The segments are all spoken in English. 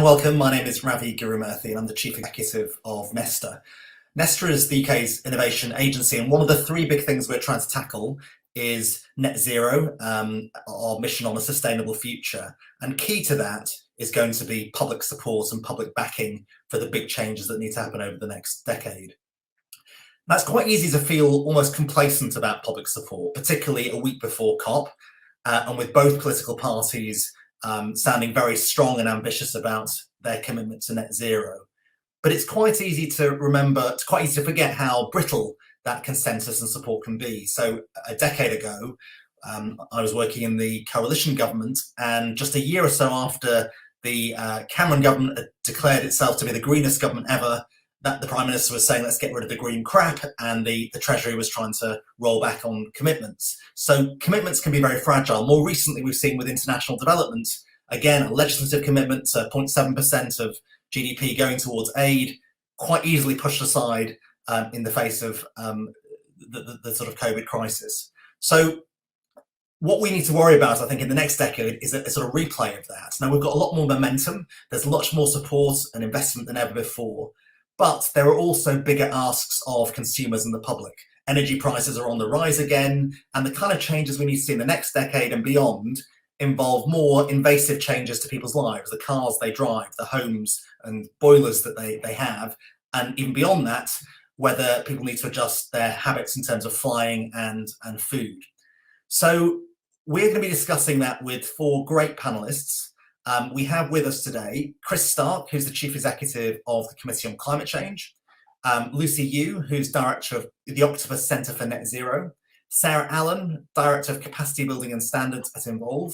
welcome. My name is Ravi Gurumurthy and I'm the Chief Executive of Nesta. Nesta is the UK's innovation agency, and one of the three big things we're trying to tackle is net zero, our mission on a sustainable future. And key to that is going to be public support and public backing for the big changes that need to happen over the next decade. Now, it's quite easy to feel almost complacent about public support, particularly a week before COP, and with both political parties sounding very strong and ambitious about their commitment to net zero. But it's quite easy to remember, it's quite easy to forget how brittle that consensus and support can be. So a decade ago, I was working in the coalition government, and just a year or so after the Cameron government had declared itself to be the greenest government ever, that the Prime Minister was saying, let's get rid of the green crap, and the Treasury was trying to roll back on commitments. So commitments can be very fragile. More recently, we've seen with international development, again, a legislative commitment to 0.7% of GDP going towards aid, quite easily pushed aside in the face of the sort of COVID crisis. So what we need to worry about, I think, in the next decade is a sort of replay of that. Now, we've got a lot more momentum. There's much more support and investment than ever before. But there are also bigger asks of consumers and the public. Energy prices are on the rise again, and the kind of changes we need to see in the next decade and beyond involve more invasive changes to people's lives, the cars they drive, the homes and boilers that they have, and even beyond that, whether people need to adjust their habits in terms of flying and food. So we're going to be discussing that with four great panelists. We have with us today Chris Stark, who's the Chief Executive of the Committee on Climate Change, Lucy Yu, who's Director of the Octopus Centre for Net Zero, Sarah Allen, Director of Capacity Building and Standards at Involve,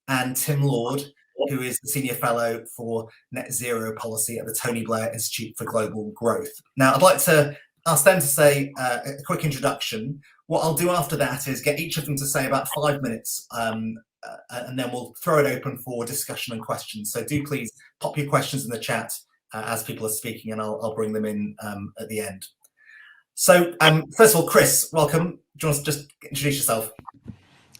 and Tim Lord, who is the Senior Fellow for Net Zero Policy at the Tony Blair Institute for Global Growth. Now, I'd like to ask them to say a quick introduction. What I'll do after that is get each of them to say about 5 minutes, and then we'll throw it open for discussion and questions. So do please pop your questions in the chat as people are speaking, and I'll bring them in at the end. So first of all, Chris, welcome. Do you want to just introduce yourself?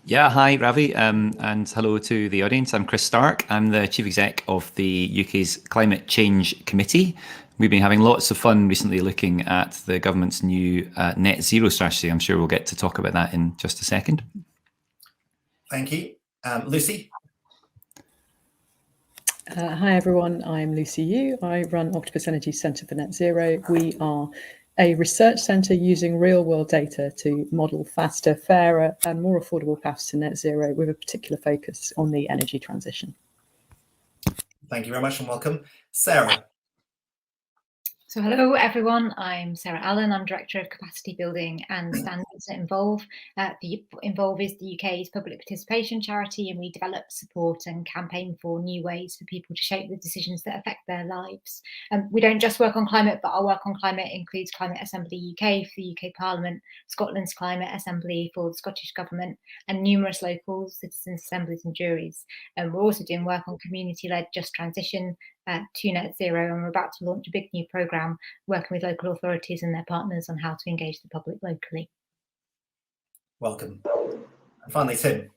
Yeah, hi Ravi, and hello to the audience. I'm Chris Stark. I'm the Chief Exec of the UK's Climate Change Committee. We've been having lots of fun recently looking at the government's new net zero strategy. I'm sure we'll get to talk about that in just a second. Thank you. Lucy? Hi everyone, I'm Lucy Yu. I run Octopus Energy Centre for Net Zero. We are a research centre using real-world data to model faster, fairer and more affordable paths to net zero, with a particular focus on the energy transition. Thank you very much and welcome. Sarah? So hello everyone, I'm Sarah Allen. I'm Director of Capacity Building and Standards at Involve. Involve is the UK's public participation charity, and we develop, support and campaign for new ways for people to shape the decisions that affect their lives. We don't just work on climate, but our work on climate includes Climate Assembly UK for the UK Parliament, Scotland's Climate Assembly for the Scottish Government, and numerous local citizens' assemblies and juries. And we're also doing work on community-led just transition to net zero, and we're about to launch a big new programme working with local authorities and their partners on how to engage the public locally. Welcome. And finally, Tim.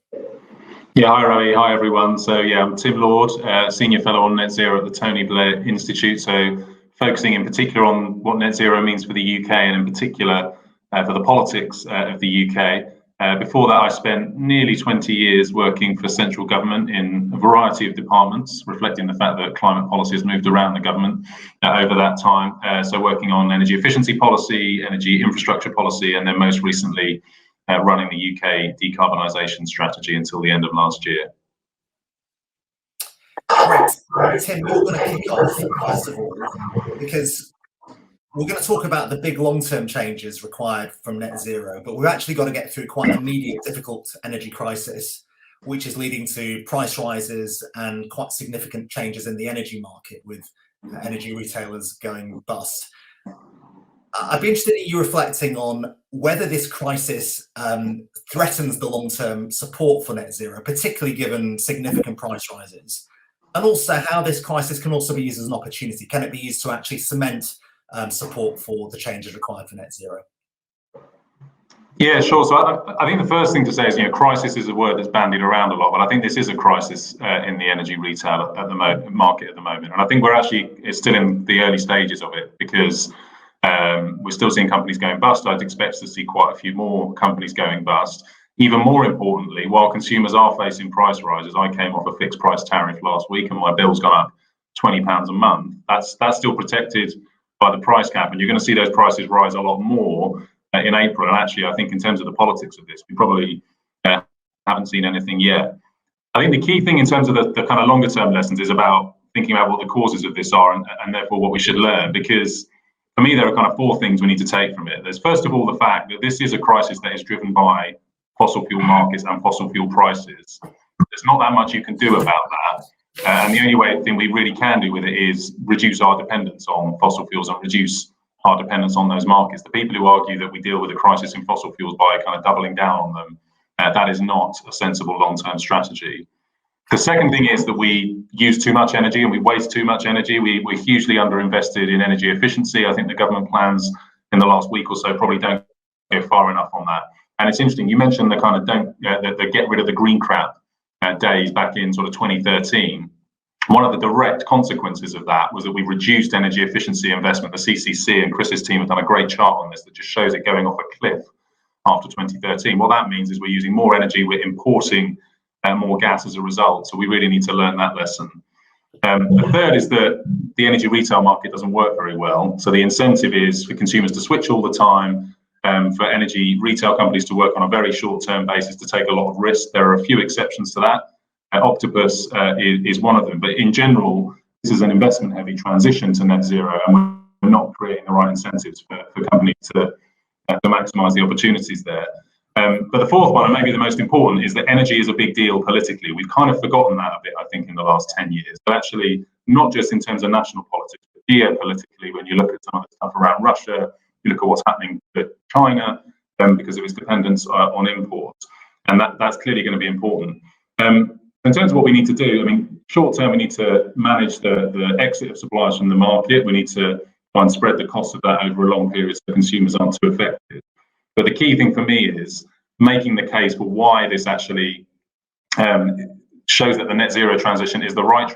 Yeah, hi Ravi, hi everyone. So yeah, I'm Tim Lord, Senior Fellow on Net Zero at the Tony Blair Institute. So focusing in particular on what net zero means for the UK, and in particular for the politics of the UK. Before that, I spent nearly 20 years working for central government in a variety of departments, reflecting the fact that climate policy has moved around the government over that time. So working on energy efficiency policy, energy infrastructure policy, and then most recently running the UK decarbonisation strategy until the end of last year. Great. Tim, you're going to kick off, first of all, because we're going to talk about the big long-term changes required from net zero, but we've actually got to get through quite an immediate, difficult energy crisis, which is leading to price rises and quite significant changes in the energy market, with energy retailers going bust. I'd be interested in you reflecting on whether this crisis threatens the long-term support for net zero, particularly given significant price rises, and also how this crisis can also be used as an opportunity. Can it be used to actually cement support for the changes required for net zero? Yeah, sure. So I think the first thing to say is, crisis is a word that's bandied around a lot, but I think this is a crisis in the energy retail market at the moment. And I think it's still in the early stages of it, because we're still seeing companies going bust. I'd expect to see quite a few more companies going bust. Even more importantly, while consumers are facing price rises, I came off a fixed price tariff last week and my bill's gone up £20 a month. That's still protected by the price cap, and you're going to see those prices rise a lot more in April. And actually, I think in terms of the politics of this, we probably haven't seen anything yet. I think the key thing in terms of the kind of longer term lessons is about thinking about what the causes of this are, and therefore what we should learn. Because for me, there are kind of four things we need to take from it. There's first of all the fact that this is a crisis that is driven by fossil fuel markets and fossil fuel prices. There's not that much you can do about that. And the only thing we really can do with it is reduce our dependence on fossil fuels and reduce our dependence on those markets. The people who argue that we deal with a crisis in fossil fuels by kind of doubling down on them, that is not a sensible long-term strategy. The second thing is that we use too much energy and we waste too much energy. We're hugely underinvested in energy efficiency. I think the government plans in the last week or so probably don't go far enough on that. And it's interesting, you mentioned the kind of the get rid of the green crap days back in sort of 2013. One of the direct consequences of that was that we reduced energy efficiency investment. The CCC and Chris's team have done a great chart on this that just shows it going off a cliff after 2013. What that means is we're using more energy, we're importing more gas as a result. So we really need to learn that lesson. The third is that the energy retail market doesn't work very well. So the incentive is for consumers to switch all the time, for energy retail companies to work on a very short-term basis to take a lot of risk. There are a few exceptions to that. Octopus is one of them. But in general, this is an investment-heavy transition to net zero, and we're not creating the right incentives for companies to maximise the opportunities there. But the fourth one, and maybe the most important, is that energy is a big deal politically. We've kind of forgotten that a bit, I think, in the last 10 years. But actually, not just in terms of national politics, but geopolitically, when you look at some of the stuff around Russia, you look at what's happening to China because of its dependence on imports. And that's clearly going to be important. In terms of what we need to do, I mean, short term, we need to manage the exit of suppliers from the market. We need to try and spread the cost of that over a long period so consumers aren't too affected. But the key thing for me is making the case for why this actually shows that the net zero transition is the right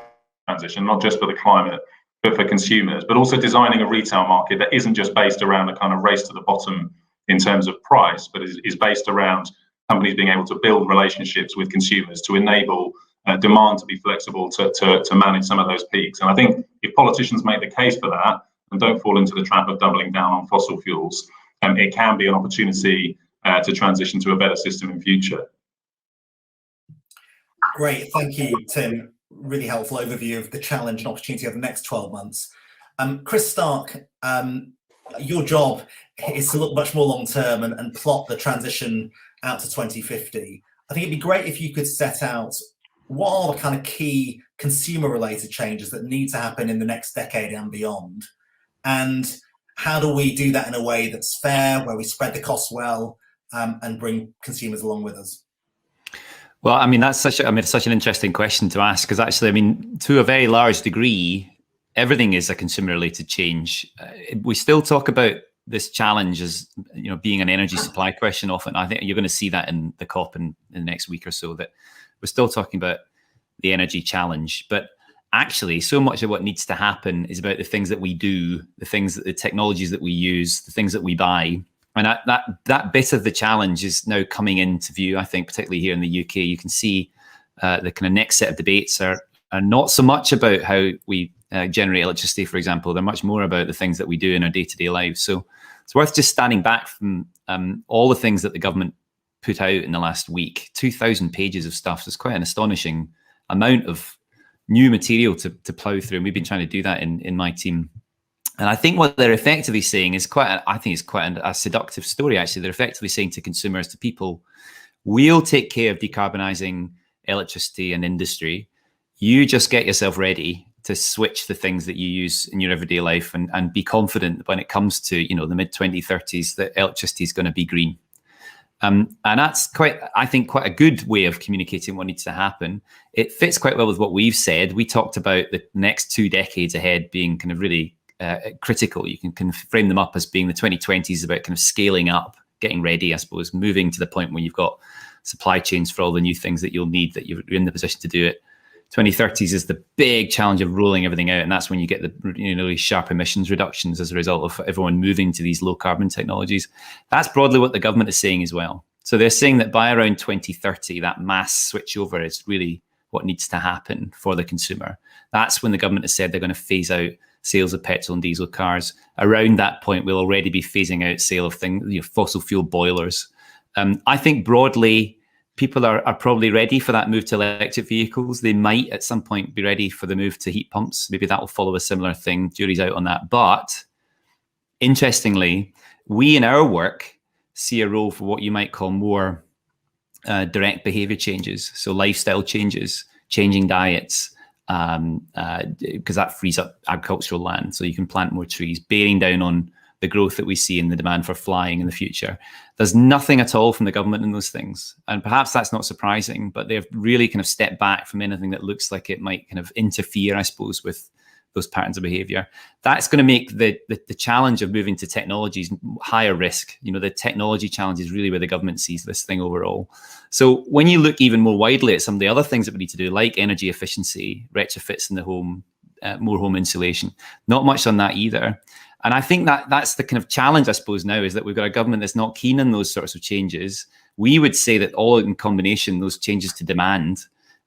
transition, not just for the climate, but for consumers, but also designing a retail market that isn't just based around a kind of race to the bottom in terms of price, but is based around companies being able to build relationships with consumers to enable demand to be flexible to manage some of those peaks. And I think if politicians make the case for that and don't fall into the trap of doubling down on fossil fuels, it can be an opportunity to transition to a better system in future. Great, thank you, Tim. Really helpful overview of the challenge and opportunity of the next 12 months. Chris Stark, your job is to look much more long term and plot the transition out to 2050. I think it'd be great if you could set out what are the kind of key consumer related changes that need to happen in the next decade and beyond, and how do we do that in a way that's fair, where we spread the costs well, and bring consumers along with us? Well, I mean, that's such an interesting question to ask, because actually, I mean, to a very large degree, everything is a consumer-related change. We still talk about this challenge as, you know, being an energy supply question often. I think you're going to see that in the COP in the next week or so, that we're still talking about the energy challenge. But actually, so much of what needs to happen is about the things that we do, the technologies that we use, the things that we buy. And that bit of the challenge is now coming into view, I think, particularly here in the UK. You can see the kind of next set of debates are not so much about how we generate electricity, for example. They're much more about the things that we do in our day-to-day lives. So it's worth just standing back from all the things that the government put out in the last week. 2,000 pages of stuff. So it's quite an astonishing amount of new material to plough through. And we've been trying to do that in my team. And I think what they're effectively saying is quite a seductive story, actually. They're effectively saying to consumers, to people, we'll take care of decarbonising electricity and industry. You just get yourself ready to switch the things that you use in your everyday life and be confident when it comes to, you know, the mid-2030s that electricity is going to be green. And that's I think quite a good way of communicating what needs to happen. It fits quite well with what we've said. We talked about the next 2 decades ahead being kind of really critical. You can frame them up as being the 2020s about kind of scaling up getting ready, I suppose, moving to the point where you've got supply chains for all the new things that you'll need, that you're in the position to do it. 2030s is the big challenge of rolling everything out, and that's when you get the really sharp emissions reductions as a result of everyone moving to these low carbon technologies. That's broadly what the government is saying as well. So they're saying that by around 2030, that mass switchover is really what needs to happen for the consumer. That's when the government has said they're going to phase out sales of petrol and diesel cars. Around that point, we'll already be phasing out sale of things, fossil fuel boilers. I think broadly, people are probably ready for that move to electric vehicles. They might at some point be ready for the move to heat pumps. Maybe that will follow a similar thing. Jury's out on that. But interestingly, we in our work see a role for what you might call more direct behavior changes. So lifestyle changes, changing diets, because that frees up agricultural land. So you can plant more trees, bearing down on the growth that we see in the demand for flying in the future. There's nothing at all from the government in those things. And perhaps that's not surprising, but they've really kind of stepped back from anything that looks like it might kind of interfere, I suppose, with those patterns of behavior. That's going to make the challenge of moving to technologies higher risk. The technology challenge is really where the government sees this thing overall. So when you look even more widely at some of the other things that we need to do, like energy efficiency, retrofits in the home, more home insulation, not much on that either. And I think that's the kind of challenge, I suppose, now, is that we've got a government that's not keen on those sorts of changes. We would say that all in combination, those changes to demand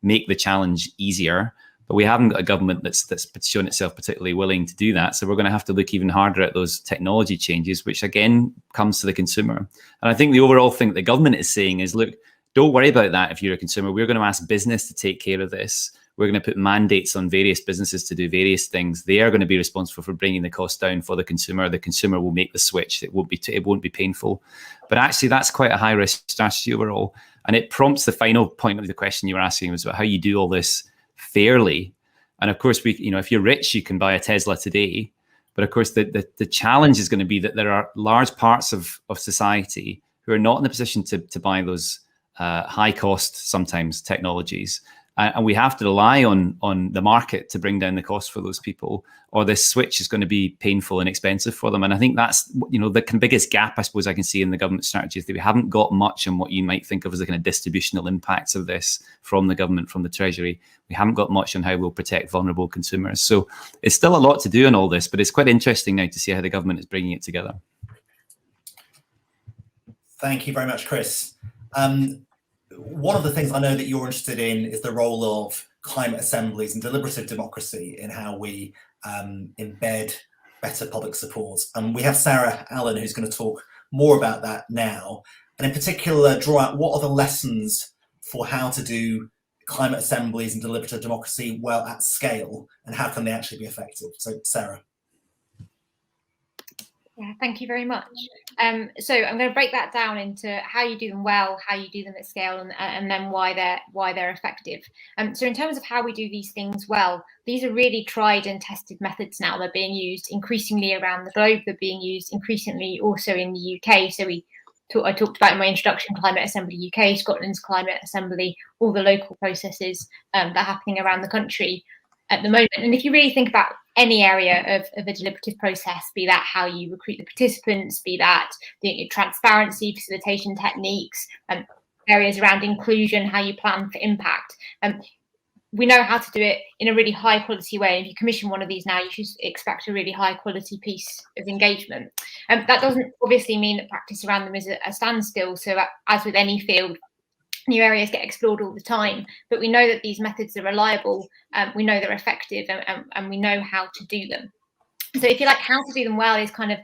make the challenge easier, but we haven't got a government that's shown itself particularly willing to do that. So we're going to have to look even harder at those technology changes, which again comes to the consumer. And I think the overall thing that the government is saying is, look, don't worry about that if you're a consumer. We're going to ask business to take care of this. We're going to put mandates on various businesses to do various things. They are going to be responsible for bringing the cost down for the consumer. The consumer will make the switch. It won't be painful. But actually, that's quite a high risk strategy overall. And it prompts the final point of the question you were asking, was about how you do all this fairly. And of course, if you're rich, you can buy a Tesla today. But of course, the challenge is going to be that there are large parts of society who are not in the position to buy those high cost, sometimes, technologies. And we have to rely on the market to bring down the cost for those people, or this switch is going to be painful and expensive for them. And I think that's the biggest gap, I suppose, I can see in the government strategy, is that we haven't got much on what you might think of as the kind of distributional impacts of this from the government, from the Treasury. We haven't got much on how we'll protect vulnerable consumers. So it's still a lot to do on all this, but it's quite interesting now to see how the government is bringing it together. Thank you very much, Chris. One of the things I know that you're interested in is the role of climate assemblies and deliberative democracy in how we embed better public support. And we have Sarah Allen, who's going to talk more about that now, and in particular draw out what are the lessons for how to do climate assemblies and deliberative democracy well at scale, and how can they actually be effective. So Sarah. Yeah, thank you very much. So I'm going to break that down into how you do them well, how you do them at scale, and then why they're effective. So in terms of how we do these things well, these are really tried and tested methods now. They're being used increasingly around the globe. They're being used increasingly also in the UK. So I talked about in my introduction, Climate Assembly UK, Scotland's Climate Assembly, all the local processes that are happening around the country at the moment. And if you really think about any area of a deliberative process, be that how you recruit the participants, be that the transparency, facilitation techniques, areas around inclusion, how you plan for impact, we know how to do it in a really high quality way. If you commission one of these now, you should expect a really high quality piece of engagement. That doesn't obviously mean that practice around them is a standstill. So as with any field, new areas get explored all the time, but we know that these methods are reliable, we know they're effective, and we know how to do them. So if you like, how to do them well is kind of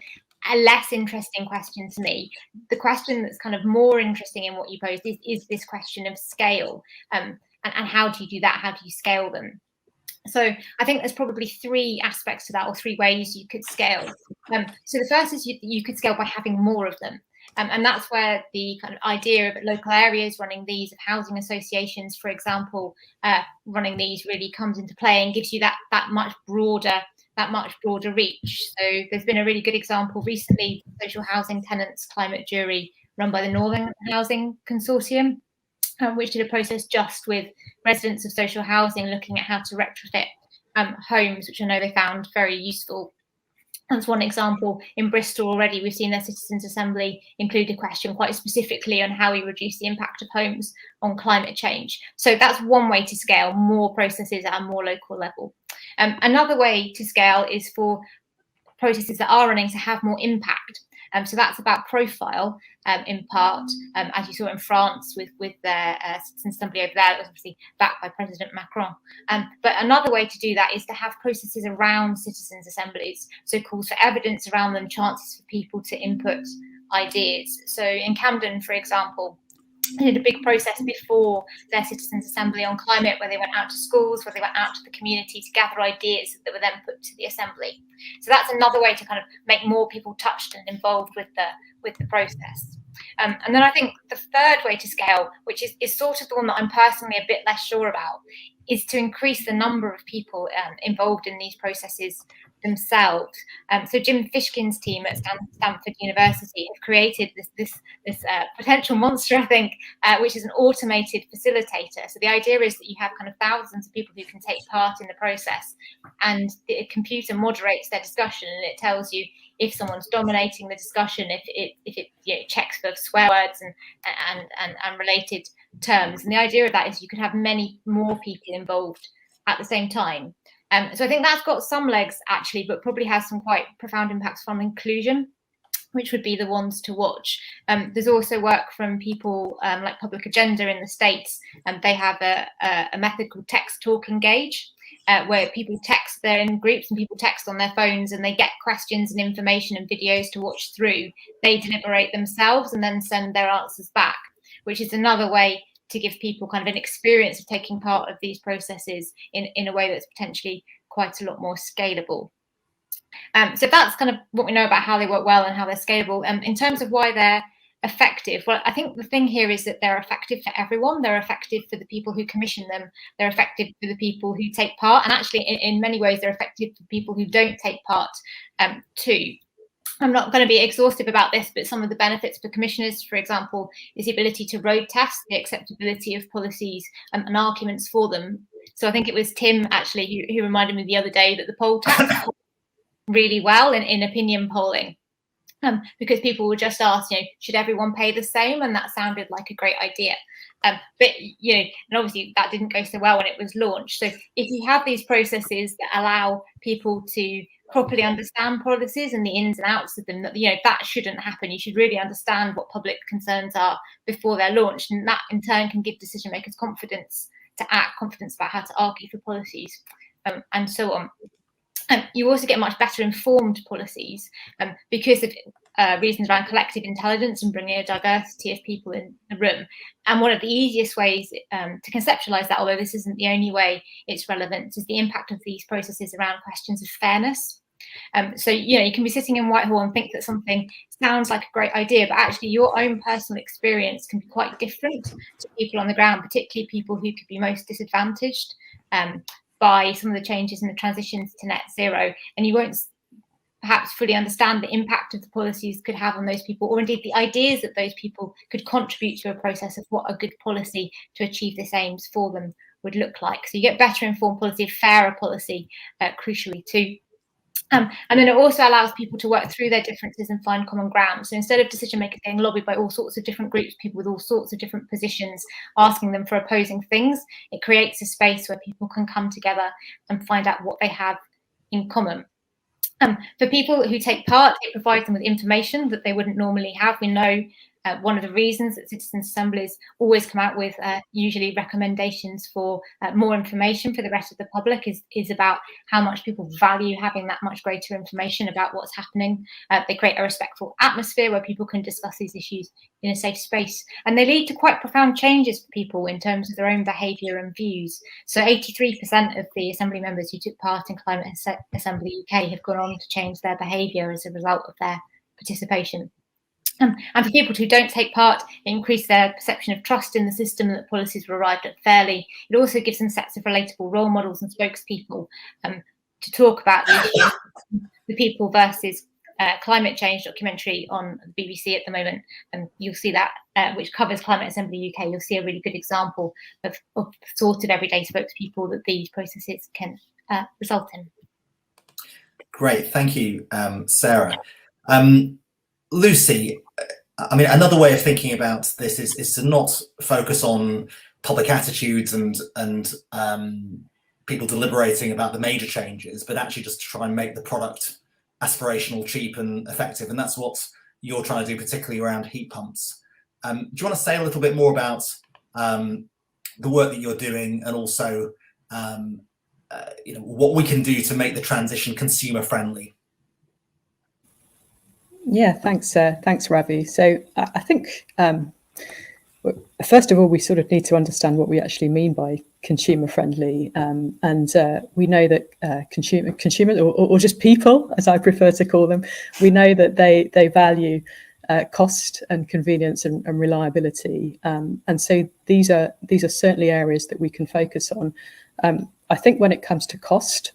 a less interesting question to me. The question that's kind of more interesting in what you posed is this question of scale, and how do you do that? How do you scale them? So I think there's probably three aspects to that, or three ways you could scale. So the first is you could scale by having more of them. And that's where the kind of idea of local areas running these, of housing associations, for example, running these really comes into play and gives you that much broader reach. So there's been a really good example recently, Social Housing Tenants Climate Jury, run by the Northern Housing Consortium, which did a process just with residents of social housing, looking at how to retrofit homes, which I know they found very useful. That's one example. In Bristol already, we've seen their Citizens' Assembly include a question quite specifically on how we reduce the impact of homes on climate change. So that's one way to scale more processes at a more local level. Another way to scale is for processes that are running to have more impact. So that's about profile, in part, as you saw in France with their Citizens' Assembly over there, that was obviously backed by President Macron. But another way to do that is to have processes around citizens' assemblies, so calls for evidence around them, chances for people to input ideas. So in Camden, for example, they did a big process before their Citizens' Assembly on climate, where they went out to schools, where they went out to the community to gather ideas that were then put to the Assembly. So that's another way to kind of make more people touched and involved with the process. And then I think the third way to scale, which is sort of the one that I'm personally a bit less sure about, is to increase the number of people involved in these processes themselves. So Jim Fishkin's team at Stanford University have created this potential monster, I think, which is an automated facilitator. So the idea is that you have kind of thousands of people who can take part in the process, and the computer moderates their discussion, and it tells you if someone's dominating the discussion, if it checks for swear words and related terms. And the idea of that is you could have many more people involved at the same time. So I think that's got some legs actually, but probably has some quite profound impacts from inclusion, which would be the ones to watch. There's also work from people like Public Agenda in the States, and they have a method called Text, Talk, Engage, where people text, they're in groups and people text on their phones and they get questions and information and videos to watch through. They deliberate themselves and then send their answers back, which is another way to give people kind of an experience of taking part of these processes in a way that's potentially quite a lot more scalable. So that's kind of what we know about how they work well and how they're scalable. In terms of why they're effective, well, I think the thing here is that they're effective for everyone. They're effective for the people who commission them. They're effective for the people who take part. And actually, in many ways, they're effective for people who don't take part too. I'm not going to be exhaustive about this, but some of the benefits for commissioners, for example, is the ability to road test the acceptability of policies and arguments for them. So I think it was Tim actually who reminded me the other day that the poll tax really well in opinion polling, because people would just ask, should everyone pay the same? And that sounded like a great idea. But, and obviously that didn't go so well when it was launched. So if you have these processes that allow people to properly understand policies and the ins and outs of them, that shouldn't happen. You should really understand what public concerns are before they're launched. And that in turn can give decision makers confidence to act, confidence about how to argue for policies, and so on. You also get much better informed policies because of reasons around collective intelligence and bringing a diversity of people in the room. And one of the easiest ways to conceptualize that, although this isn't the only way it's relevant, is the impact of these processes around questions of fairness. So, you can be sitting in Whitehall and think that something sounds like a great idea, but actually your own personal experience can be quite different to people on the ground, particularly people who could be most disadvantaged by some of the changes in the transitions to net zero, and you won't perhaps fully understand the impact of the policies could have on those people, or indeed the ideas that those people could contribute to a process of what a good policy to achieve this aims for them would look like. So you get better informed policy, fairer policy, crucially too. And then it also allows people to work through their differences and find common ground. So instead of decision makers getting lobbied by all sorts of different groups, people with all sorts of different positions, asking them for opposing things, it creates a space where people can come together and find out what they have in common. For people who take part, it provides them with information that they wouldn't normally have. We know one of the reasons that citizens' assemblies always come out with usually recommendations for more information for the rest of the public is about how much people value having that much greater information about what's happening. They create a respectful atmosphere where people can discuss these issues in a safe space, and they lead to quite profound changes for people in terms of their own behaviour and views. So 83% of the assembly members who took part in Climate Assembly UK have gone on to change their behaviour as a result of their participation. And for people who don't take part, it increases their perception of trust in the system, that policies were arrived at fairly. It also gives them sets of relatable role models and spokespeople to talk about the issues. The People versus Climate Change documentary on the BBC at the moment, and you'll see that, which covers Climate Assembly UK. You'll see a really good example of sort of everyday spokespeople that these processes can result in. Great, thank you, Sarah. Lucy, I mean, another way of thinking about this is to not focus on public attitudes and people deliberating about the major changes, but actually just to try and make the product aspirational, cheap and effective. And that's what you're trying to do, particularly around heat pumps. Do you want to say a little bit more about the work that you're doing, and also what we can do to make the transition consumer friendly? Yeah, thanks, Ravi. So I think first of all, we sort of need to understand what we actually mean by consumer friendly, and we know that consumers or just people, as I prefer to call them, we know that they value cost and convenience and reliability, and so these are certainly areas that we can focus on. I think when it comes to cost,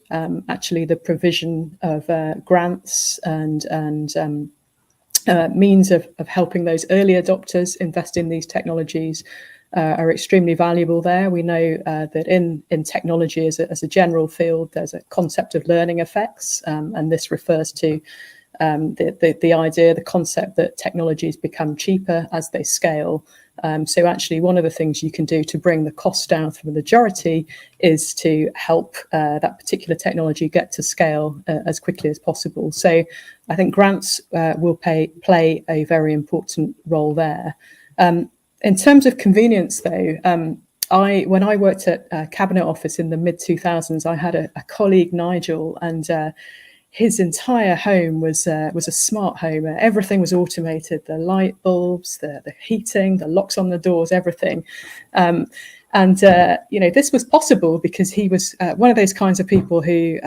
actually the provision of grants and means of helping those early adopters invest in these technologies are extremely valuable there. We know that in technology as a general field, there's a concept of learning effects, and this refers to the idea, the concept that technologies become cheaper as they scale. So actually one of the things you can do to bring the cost down for the majority is to help that particular technology get to scale as quickly as possible. So I think grants will play a very important role there. In terms of convenience though, when I worked at Cabinet Office in the mid-2000s, I had a colleague, Nigel, and his entire home was a smart home. Everything was automated: the light bulbs, the heating, the locks on the doors, everything. This was possible because he was one of those kinds of people who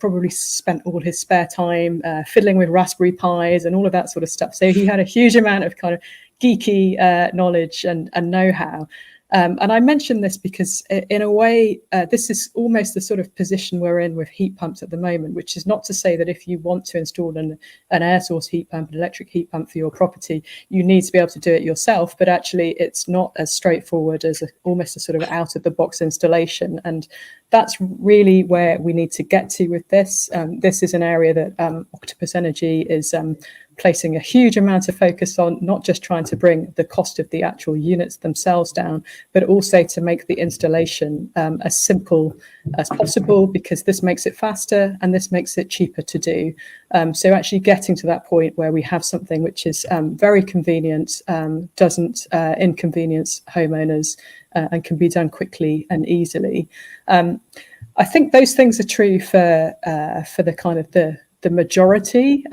probably spent all his spare time fiddling with Raspberry Pis and all of that sort of stuff. So he had a huge amount of kind of geeky knowledge and know-how. And I mention this because in a way, this is almost the sort of position we're in with heat pumps at the moment, which is not to say that if you want to install an air source heat pump, an electric heat pump for your property, you need to be able to do it yourself. But actually, it's not as straightforward as almost a sort of out of the box installation. And that's really where we need to get to with this. This is an area that Octopus Energy is placing a huge amount of focus on, not just trying to bring the cost of the actual units themselves down, but also to make the installation as simple as possible, because this makes it faster and this makes it cheaper to do. So actually getting to that point where we have something which is very convenient, doesn't inconvenience homeowners, and can be done quickly and easily. I think those things are true for the kind of the majority,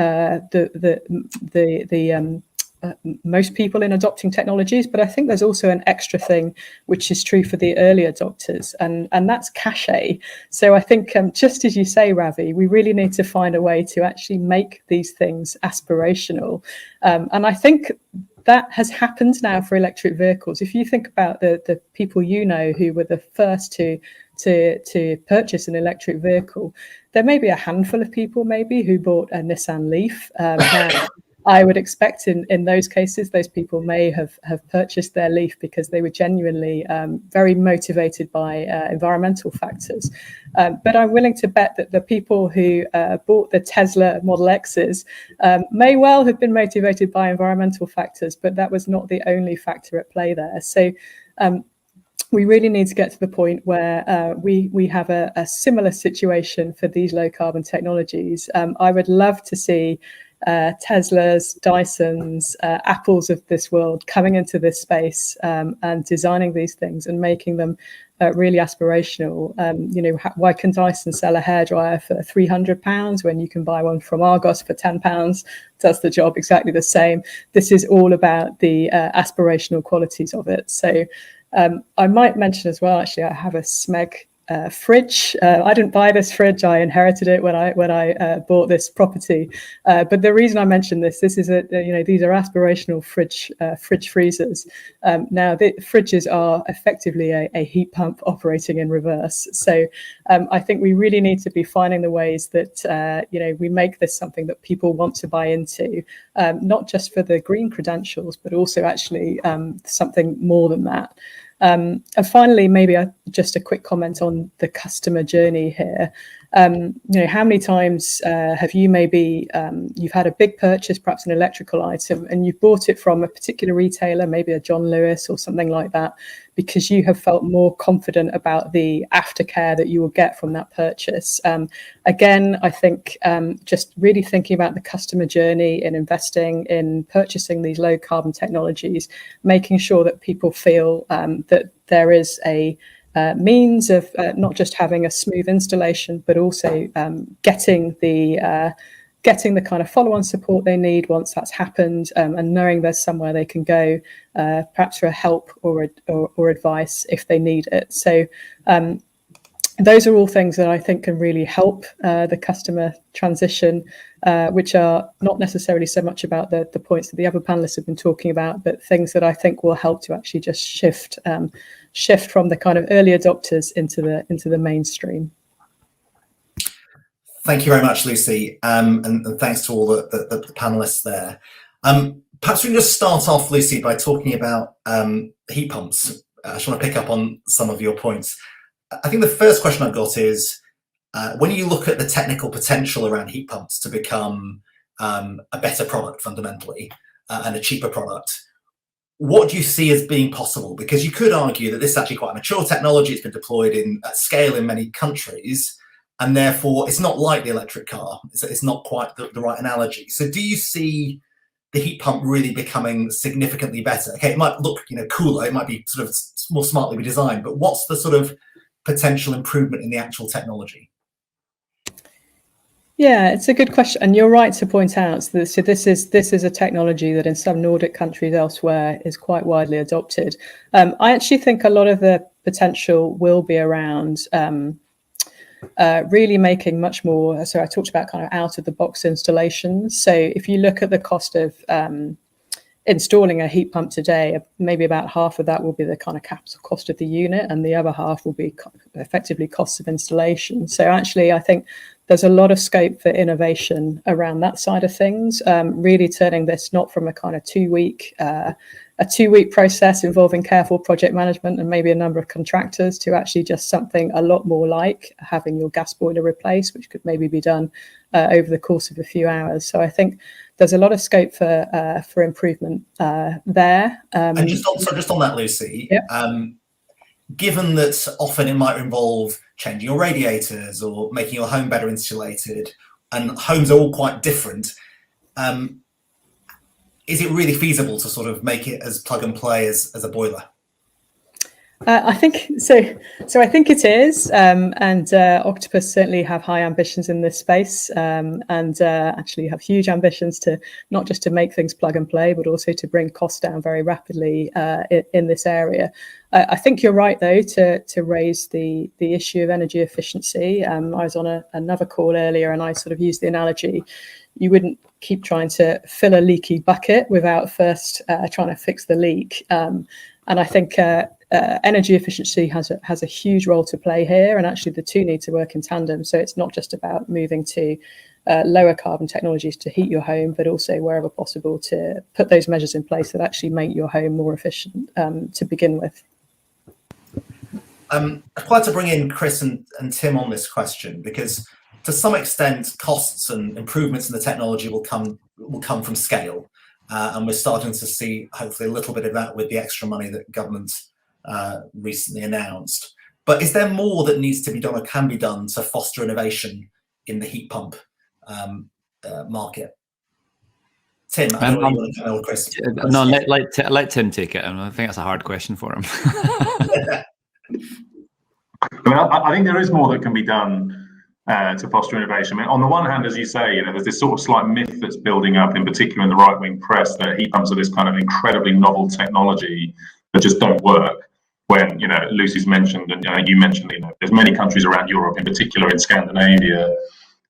most people in adopting technologies, but I think there's also an extra thing which is true for the early adopters, and that's cachet. So I think just as you say, Ravi, we really need to find a way to actually make these things aspirational, and I think that has happened now for electric vehicles. If you think about the people you know who were the first to purchase an electric vehicle, there may be a handful of people maybe who bought a Nissan Leaf. I would expect in those cases, those people may have purchased their Leaf because they were genuinely very motivated by environmental factors. But I'm willing to bet that the people who bought the Tesla Model X's may well have been motivated by environmental factors, but that was not the only factor at play there. So we really need to get to the point where we have a similar situation for these low carbon technologies. I would love to see Teslas, Dysons, Apples of this world coming into this space and designing these things and making them really aspirational. Why can Dyson sell a hairdryer for £300 when you can buy one from Argos for £10? Does the job exactly the same. This is all about the aspirational qualities of it. So I might mention as well, actually, I have a Smeg fridge. I didn't buy this fridge. I inherited it when I bought this property. But the reason I mention this is these are aspirational fridge freezers. Now the fridges are effectively a heat pump operating in reverse. So I think we really need to be finding the ways that we make this something that people want to buy into, not just for the green credentials, but also actually something more than that. And finally, maybe just a quick comment on the customer journey here. How many times have you maybe you've had a big purchase, perhaps an electrical item, and you've bought it from a particular retailer, maybe a John Lewis or something like that, because you have felt more confident about the aftercare that you will get from that purchase. Again, I think just really thinking about the customer journey in investing in purchasing these low carbon technologies, making sure that people feel that there is a means of not just having a smooth installation, but also getting the kind of follow-on support they need once that's happened, and knowing there's somewhere they can go, perhaps for help or advice if they need it. So those are all things that I think can really help the customer transition, which are not necessarily so much about the points that the other panelists have been talking about, but things that I think will help to actually just shift from the kind of early adopters into the mainstream. Thank you very much, Lucy, and thanks to all the panelists there. Perhaps we can just start off, Lucy, by talking about heat pumps. I just want to pick up on some of your points. I think the first question I've got is, when you look at the technical potential around heat pumps to become a better product fundamentally, and a cheaper product, what do you see as being possible? Because you could argue that this is actually quite a mature technology. It's been deployed at scale in many countries, and therefore it's not like the electric car. It's not quite the right analogy. So do you see the heat pump really becoming significantly better? Okay, it might look cooler, it might be sort of more smartly designed, but what's the sort of potential improvement in the actual technology? Yeah, it's a good question, and you're right to point out that so this is a technology that in some Nordic countries elsewhere is quite widely adopted. I actually think a lot of the potential will be around really making much more. So I talked about kind of out of the box installations. So if you look at the cost of installing a heat pump today, maybe about half of that will be the kind of capital cost of the unit, and the other half will be effectively costs of installation. So actually, I think there's a lot of scope for innovation around that side of things, really turning this not from a kind of two-week process involving careful project management and maybe a number of contractors to actually just something a lot more like having your gas boiler replaced, which could maybe be done over the course of a few hours. So I think there's a lot of scope for improvement there. And just on that, Lucy, yep. Given that often it might involve changing your radiators or making your home better insulated, and homes are all quite different, is it really feasible to sort of make it as plug and play as a boiler? I think so. So I think it is, and Octopus certainly have high ambitions in this space, and actually have huge ambitions to not just to make things plug and play, but also to bring costs down very rapidly in this area. I think you're right, though, to raise the issue of energy efficiency. I was on another call earlier, and I sort of used the analogy: you wouldn't keep trying to fill a leaky bucket without first trying to fix the leak. And I think energy efficiency has a huge role to play here, and actually the two need to work in tandem. So it's not just about moving to lower carbon technologies to heat your home, but also wherever possible to put those measures in place that actually make your home more efficient to begin with. I'd like to bring in Chris and Tim on this question, because to some extent costs and improvements in the technology will come from scale, and we're starting to see hopefully a little bit of that with the extra money that government recently announced. But is there more that needs to be done or can be done to foster innovation in the heat pump market? Tim, I don't know what you want to tell Chris. No, let Tim take it. I think that's a hard question for him. I think there is more that can be done to foster innovation. I mean, on the one hand, as you say, there's this sort of slight myth that's building up, in particular in the right-wing press, that heat pumps are this kind of incredibly novel technology that just don't work. When Lucy's mentioned, and you mentioned, there's many countries around Europe, in particular in Scandinavia,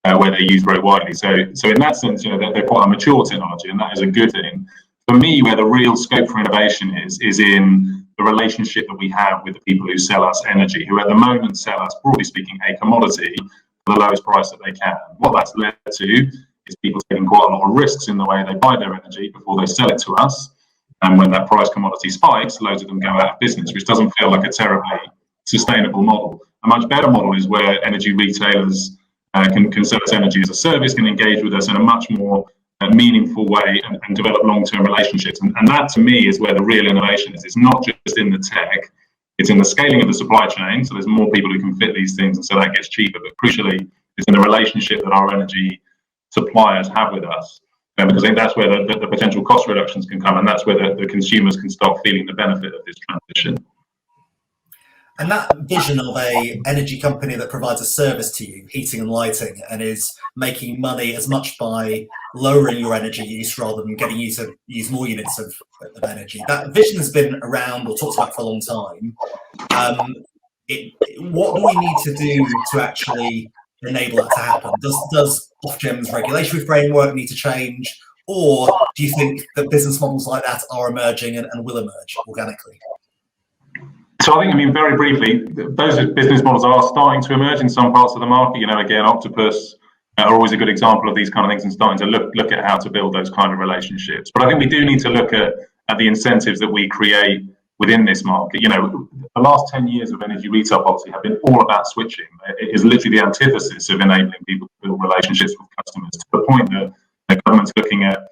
where they're used very widely. So in that sense, they're quite a mature technology, and that is a good thing. For me, where the real scope for innovation is in the relationship that we have with the people who sell us energy, who at the moment sell us, broadly speaking, a commodity for the lowest price that they can. What that's led to is people taking quite a lot of risks in the way they buy their energy before they sell it to us. And when that price commodity spikes, loads of them go out of business, which doesn't feel like a terribly sustainable model. A much better model is where energy retailers can sell us energy as a service, can engage with us in a much more meaningful way and develop long-term relationships. And that, to me, is where the real innovation is. It's not just in the tech, it's in the scaling of the supply chain. So there's more people who can fit these things, and so that gets cheaper. But crucially, it's in the relationship that our energy suppliers have with us. Because I think that's where the potential cost reductions can come, and that's where the consumers can start feeling the benefit of this transition. And that vision of a energy company that provides a service to you, heating and lighting, and is making money as much by lowering your energy use rather than getting you to use more units of energy. That vision has been around or talked about for a long time. What do we need to do to actually enable that to happen? Does Ofgem's regulatory framework need to change, or do you think that business models like that are emerging and will emerge organically? So I think, very briefly, those business models are starting to emerge in some parts of the market. Again, Octopus are always a good example of these kind of things and starting to look at how to build those kind of relationships. But I think we do need to look at the incentives that we create within this market. The last 10 years of energy retail policy have been all about switching. It is literally the antithesis of enabling people to build relationships with customers, to the point that the government's looking at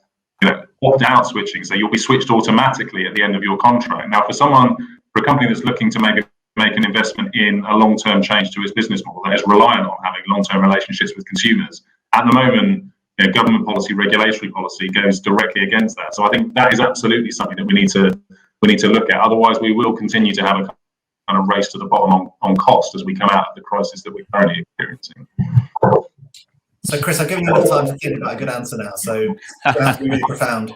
opt-out switching. So you'll be switched automatically at the end of your contract. Now, for a company that's looking to maybe make an investment in a long-term change to its business model that is reliant on having long-term relationships with consumers, at the moment, government policy, regulatory policy goes directly against that. So I think that is absolutely something that we need to look at. Otherwise, we will continue to have a kind of race to the bottom on cost as we come out of the crisis that we're currently experiencing. So, Chris, I've given you enough time to think about a good answer now, so it has to be really profound.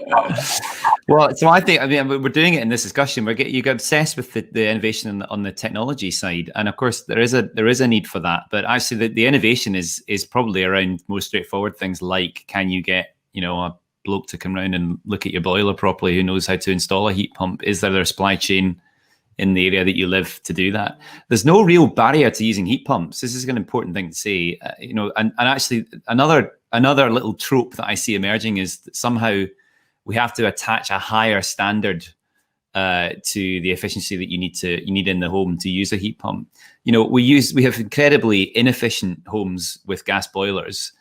Well, so I think, we're doing it in this discussion. You get obsessed with the innovation on the technology side, and of course there is a need for that. But actually, the innovation is probably around more straightforward things like, can you get a bloke to come round and look at your boiler properly who knows how to install a heat pump? Is there a supply chain in the area that you live to do that? There's no real barrier to using heat pumps. This is an important thing to say, and actually another little trope that I see emerging is that somehow we have to attach a higher standard to the efficiency that you need in the home to use a heat pump. We have incredibly inefficient homes with gas boilers.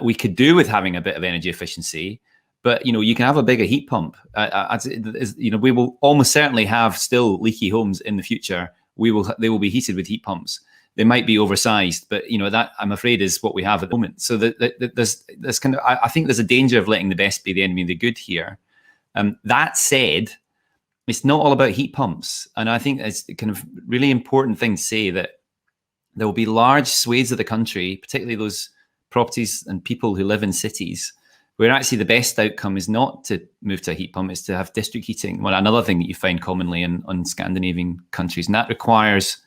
We could do with having a bit of energy efficiency, but you can have a bigger heat pump. We will almost certainly have still leaky homes in the future. They will be heated with heat pumps. They might be oversized, but that, I'm afraid, is what we have at the moment. So there's kind of, I think there's a danger of letting the best be the enemy of the good here. That said, it's not all about heat pumps, and I think it's kind of really important thing to say that there will be large swathes of the country, particularly those properties and people who live in cities, where actually the best outcome is not to move to a heat pump, it's to have district heating. Well, another thing that you find commonly in Scandinavian countries, and that requires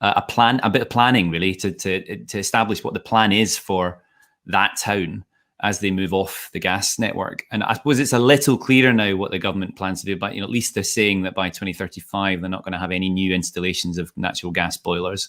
a bit of planning really to establish what the plan is for that town as they move off the gas network. And I suppose it's a little clearer now what the government plans to do, but at least they're saying that by 2035 they're not going to have any new installations of natural gas boilers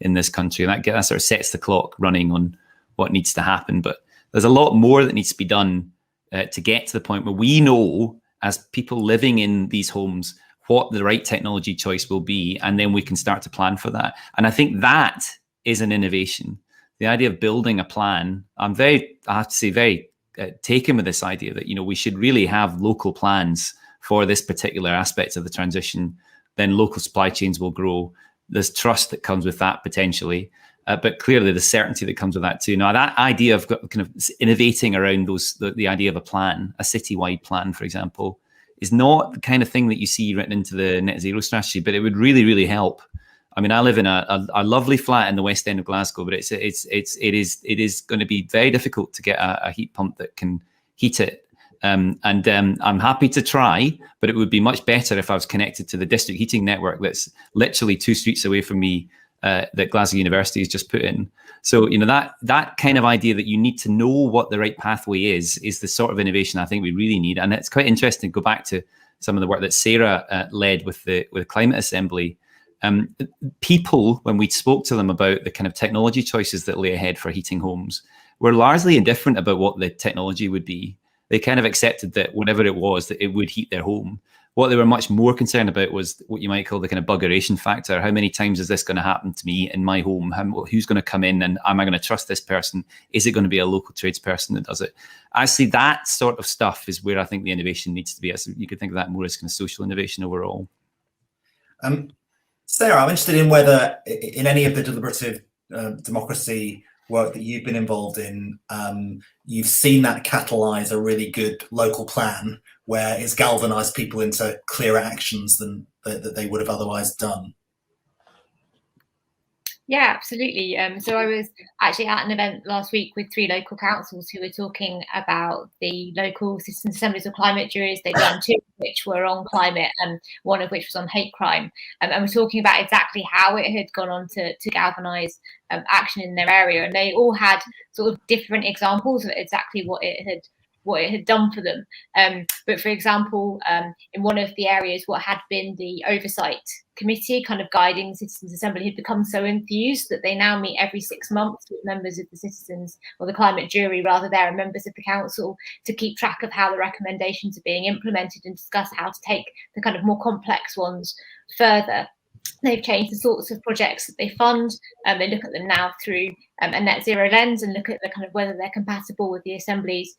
in this country. And that sort of sets the clock running on what needs to happen. But there's a lot more that needs to be done to get to the point where we know, as people living in these homes, what the right technology choice will be, and then we can start to plan for that. And I think that is an innovation. The idea of building a plan, I have to say, very taken with this idea that we should really have local plans for this particular aspect of the transition. Then local supply chains will grow. There's trust that comes with that potentially. But clearly the certainty that comes with that too. Now, that idea of kind of innovating around the idea of a plan, a citywide plan, for example, is not the kind of thing that you see written into the net zero strategy, but it would really, really help. I mean, I live in a lovely flat in the West End of Glasgow, but it is going to be very difficult to get a heat pump that can heat it. I'm happy to try, but it would be much better if I was connected to the district heating network that's literally 2 streets away from me, that Glasgow University has just put in. So, that kind of idea that you need to know what the right pathway is the sort of innovation I think we really need. And it's quite interesting to go back to some of the work that Sarah led with the Climate Assembly. People, when we spoke to them about the kind of technology choices that lay ahead for heating homes, were largely indifferent about what the technology would be. They kind of accepted that whatever it was, that it would heat their home. What they were much more concerned about was what you might call the kind of buggeration factor. How many times is this going to happen to me in my home? Who's going to come in, and am I going to trust this person? Is it going to be a local tradesperson that does it? Actually, that sort of stuff is where I think the innovation needs to be. So you could think of that more as kind of social innovation overall. Sarah, I'm interested in whether in any of the deliberative democracy work that you've been involved in, you've seen that catalyse a really good local plan where it's galvanised people into clearer actions than that they would have otherwise done. Yeah, absolutely. So I was actually at an event last week with 3 local councils who were talking about the local citizen assemblies of climate juries. They'd done 2 which were on climate and one of which was on hate crime. And we're talking about exactly how it had gone on to galvanise action in their area. And they all had sort of different examples of exactly what it had done for them. But for example, in one of the areas, what had been the oversight committee kind of guiding citizens assembly had become so enthused that they now meet every 6 months with members of the citizens, or the climate jury rather, there are members of the council, to keep track of how the recommendations are being implemented and discuss how to take the kind of more complex ones further. They've changed the sorts of projects that they fund. They look at them now through a net zero lens and look at the kind of whether they're compatible with the Assembly's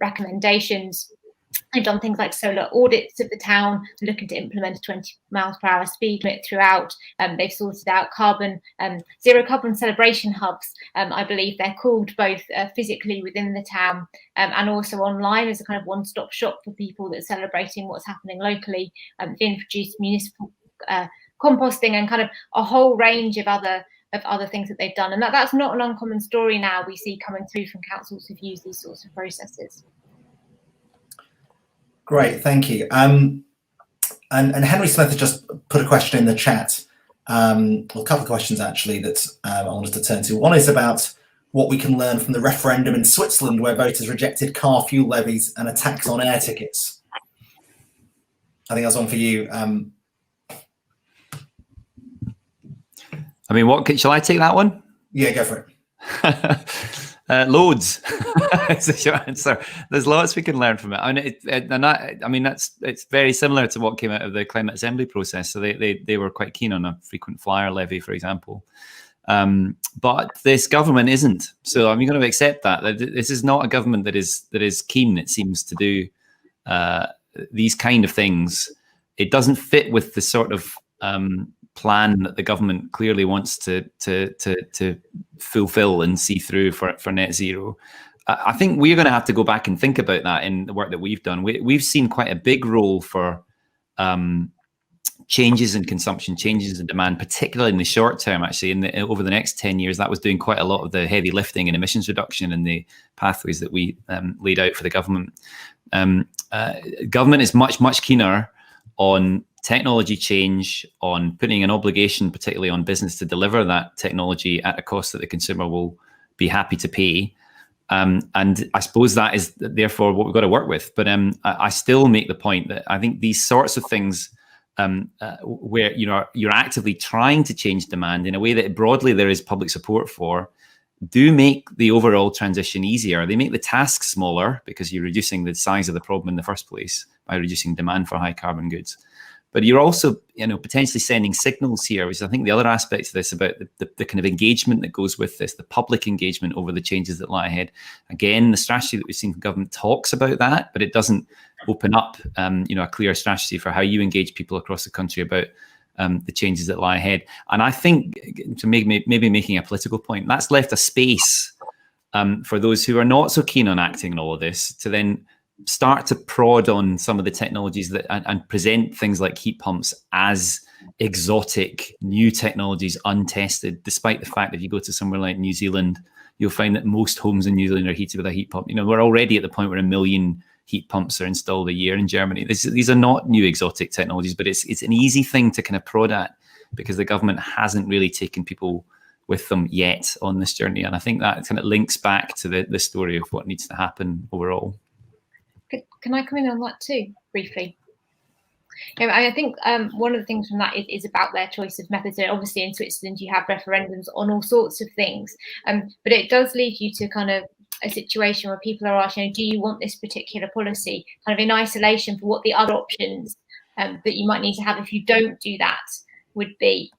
recommendations. They've done things like solar audits of the town, looking to implement a 20 miles per hour speed limit throughout. They've sorted out zero carbon celebration hubs, I believe they're called, both physically within the town and also online as a kind of one-stop shop for people that are celebrating what's happening locally. They've introduced municipal composting and kind of a whole range of other things that they've done. And that's not an uncommon story now we see coming through from councils who've used these sorts of processes. Great, thank you. And Henry Smith has just put a question in the chat, well, a couple of questions actually that I wanted to turn to. One is about what we can learn from the referendum in Switzerland, where voters rejected car fuel levies and a tax on air tickets. I think that's one for you. I mean, shall I take that one? Yeah, go for it. Loads. It's the short answer. There's lots we can learn from it. It's very similar to what came out of the climate assembly process. So they were quite keen on a frequent flyer levy, for example. But this government isn't. So I'm going to accept that. This is not a government that is keen, it seems, to do these kind of things. It doesn't fit with the sort of plan that the government clearly wants to fulfill and see through for net zero. I think we're going to have to go back and think about that in the work that we've done. We've seen quite a big role for changes in consumption, changes in demand, particularly in the short term. Actually, over the next 10 years, that was doing quite a lot of the heavy lifting and emissions reduction in the pathways that we laid out for the government. Government is much keener on technology change, on putting an obligation, particularly on business, to deliver that technology at a cost that the consumer will be happy to pay. And I suppose that is therefore what we've got to work with. But I still make the point that I think these sorts of things where you're actively trying to change demand in a way that broadly there is public support for, do make the overall transition easier. They make the task smaller because you're reducing the size of the problem in the first place by reducing demand for high carbon goods. But you're also, potentially sending signals here, which I think the other aspect of this about the kind of engagement that goes with this, the public engagement over the changes that lie ahead. Again, the strategy that we've seen from government talks about that, but it doesn't open up, a clear strategy for how you engage people across the country about the changes that lie ahead. And I think, to maybe making a political point, that's left a space for those who are not so keen on acting on all of this to then start to prod on some of the technologies that and present things like heat pumps as exotic new technologies, untested, despite the fact that if you go to somewhere like New Zealand, you'll find that most homes in New Zealand are heated with a heat pump. We're already at the point where 1 million heat pumps are installed a year in Germany. These are not new exotic technologies, but it's an easy thing to kind of prod at because the government hasn't really taken people with them yet on this journey. And I think that kind of links back to the story of what needs to happen overall. Can I come in on that too, briefly? I think one of the things from that is about their choice of methods. So obviously in Switzerland, you have referendums on all sorts of things, but it does lead you to kind of a situation where people are asking, do you want this particular policy kind of in isolation for what the other options that you might need to have if you don't do that would be.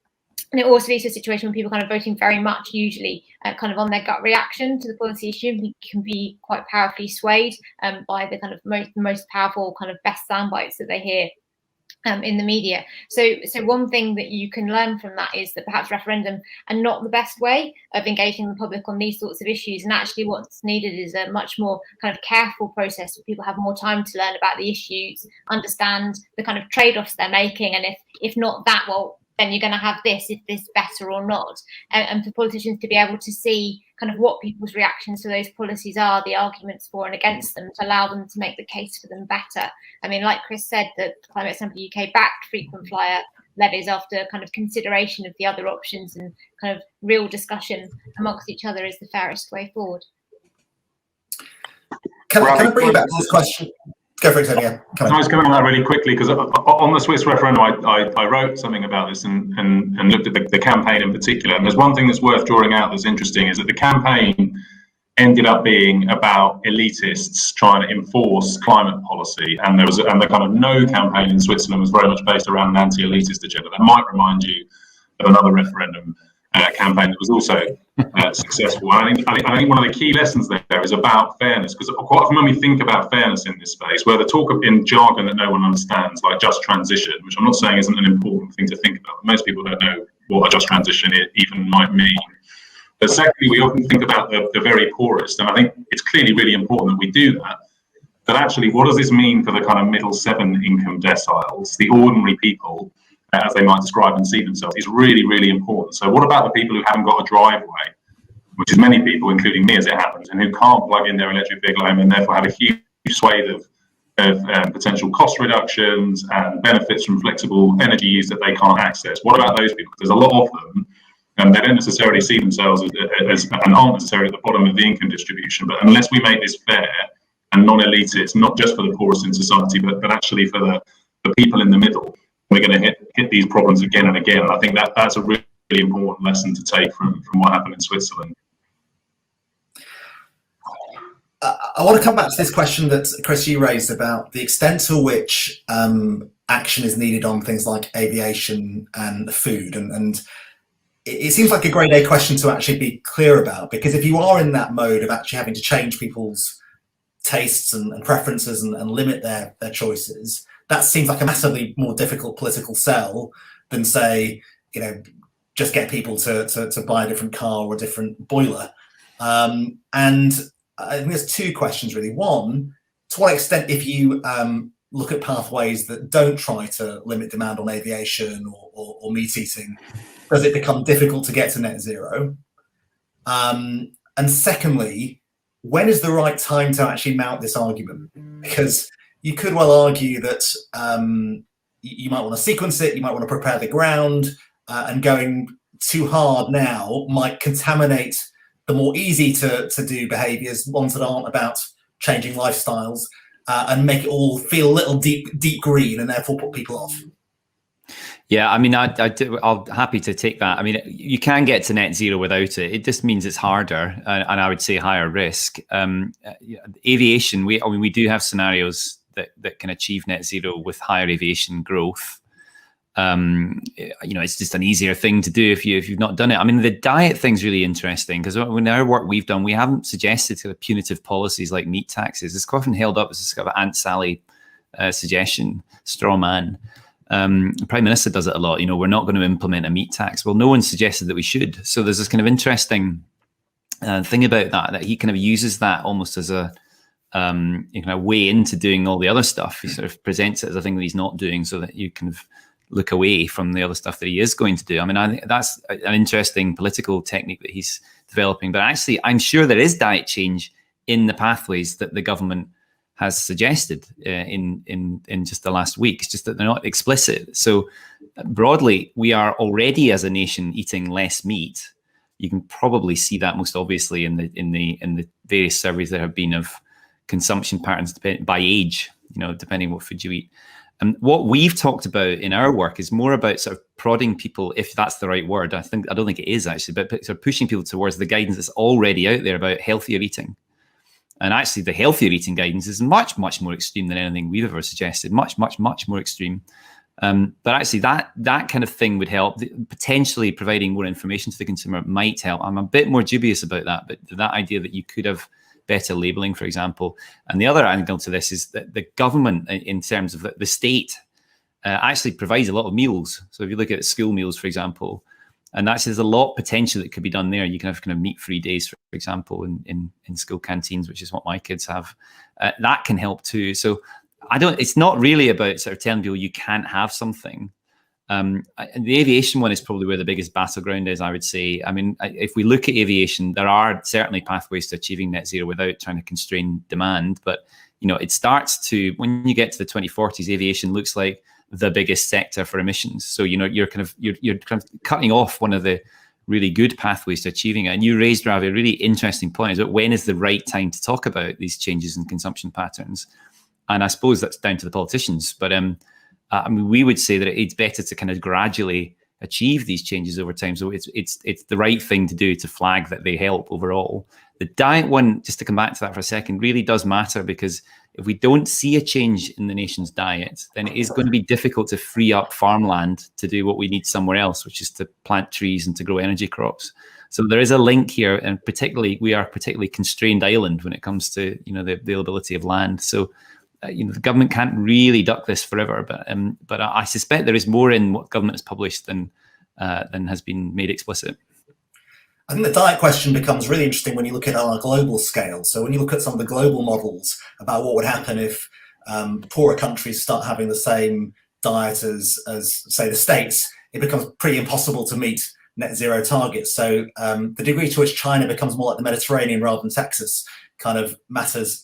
And it also leads to a situation where people kind of voting very much usually kind of on their gut reaction to the policy issue can be quite powerfully swayed by the kind of most powerful kind of best sound bites that they hear in the media. So one thing that you can learn from that is that perhaps referendum are not the best way of engaging the public on these sorts of issues, and actually what's needed is a much more kind of careful process where people have more time to learn about the issues, understand the kind of trade-offs they're making, and if not that, well, then you're going to have this, is this better or not? And for politicians to be able to see kind of what people's reactions to those policies are, the arguments for and against them, to allow them to make the case for them better. I mean, like Chris said, the Climate Assembly UK backed frequent flyer levies after kind of consideration of the other options, and kind of real discussion amongst each other is the fairest way forward. Can I bring you back to this question? Go for it, Tony. Yeah. I was coming on that really quickly because on the Swiss referendum, I wrote something about this and looked at the campaign in particular. And there's one thing that's worth drawing out that's interesting, is that the campaign ended up being about elitists trying to enforce climate policy, and the kind of no campaign in Switzerland was very much based around an anti-elitist agenda. That might remind you of another referendum campaign that was also successful. And I think one of the key lessons there is about fairness, because quite often when we think about fairness in this space, where the talk in jargon that no one understands, like just transition, which I'm not saying isn't an important thing to think about, but most people don't know what a just transition even might mean. But secondly, we often think about the very poorest, and I think it's clearly really important that we do that. But actually, what does this mean for the kind of middle 7 income deciles, the ordinary people, as they might describe and see themselves, is really, really important. So what about the people who haven't got a driveway, which is many people, including me as it happens, and who can't plug in their electric vehicle home and therefore have a huge swathe of potential cost reductions and benefits from flexible energy use that they can't access? What about those people? There's a lot of them, and they don't necessarily see themselves as and aren't necessarily at the bottom of the income distribution. But unless we make this fair and non-elitist, not just for the poorest in society, but actually for the people in the middle, we're going to hit these problems again and again. And I think that's a really important lesson to take from what happened in Switzerland. I want to come back to this question that, Chris, you raised about the extent to which action is needed on things like aviation and food. And it seems like a grade A question to actually be clear about, because if you are in that mode of actually having to change people's tastes and preferences and limit their choices, that seems like a massively more difficult political sell than, say, just get people to buy a different car or a different boiler. And I think there's 2 questions really. One, to what extent, if you look at pathways that don't try to limit demand on aviation or meat eating, does it become difficult to get to net zero? And secondly, when is the right time to actually mount this argument? Because you could well argue that you might want to sequence it, you might want to prepare the ground, and going too hard now might contaminate the more easy to do behaviours, ones that aren't about changing lifestyles, and make it all feel a little deep green and therefore put people off. Yeah, I mean, I'm happy to take that. I mean, you can get to net zero without it. It just means it's harder, and I would say higher risk. Aviation, we do have scenarios that can achieve net zero with higher aviation growth. It's just an easier thing to do if you've not done it. I mean, the diet thing's really interesting, because in our work we've done, we haven't suggested kind of punitive policies like meat taxes. It's often held up as this kind of Aunt Sally suggestion, straw man. The Prime Minister does it a lot. We're not going to implement a meat tax. Well, no one suggested that we should. So there's this kind of interesting thing about that he kind of uses that almost as a way into doing all the other stuff. He sort of presents it as a thing that he's not doing, so that you kind of look away from the other stuff that he is going to do. I mean, I think that's an interesting political technique that he's developing. But actually, I'm sure there is diet change in the pathways that the government has suggested in just the last week. It's just that they're not explicit. So broadly, we are already as a nation eating less meat. You can probably see that most obviously in the various surveys there have been of consumption patterns by age, depending what food you eat. And what we've talked about in our work is more about sort of prodding people, if that's the right word. I don't think it is actually, but sort of pushing people towards the guidance that's already out there about healthier eating. And actually, the healthier eating guidance is much, much more extreme than anything we've ever suggested. Much, much, much more extreme. But actually, that kind of thing would help. Potentially providing more information to the consumer might help. I'm a bit more dubious about that, but that idea that you could have better labelling, for example. And the other angle to this is that the government, in terms of the state, actually provides a lot of meals. So if you look at school meals, for example, and actually there's a lot potential that could be done there. You can have kind of meat-free days, for example, in school canteens, which is what my kids have. That can help too. So it's not really about sort of telling people you can't have something. The aviation one is probably where the biggest battleground is, I would say. I mean, if we look at aviation, there are certainly pathways to achieving net zero without trying to constrain demand. But, it starts to, when you get to the 2040s, aviation looks like the biggest sector for emissions. So, you're kind of cutting off one of the really good pathways to achieving it. And you raised, Ravi, a really interesting point about when is the right time to talk about these changes in consumption patterns. And I suppose that's down to the politicians. But I mean, we would say that it's better to kind of gradually achieve these changes over time. So it's the right thing to do to flag that they help overall. The diet one, just to come back to that for a second, really does matter, because if we don't see a change in the nation's diet, then it is going to be difficult to free up farmland to do what we need somewhere else, which is to plant trees and to grow energy crops. So there is a link here, and we are a particularly constrained island when it comes to the availability of land. So the government can't really duck this forever, but I suspect there is more in what government has published than has been made explicit. I think the diet question becomes really interesting when you look at it on a global scale. So when you look at some of the global models about what would happen if poorer countries start having the same diet as say the States, it becomes pretty impossible to meet net zero targets. So the degree to which China becomes more like the Mediterranean rather than Texas kind of matters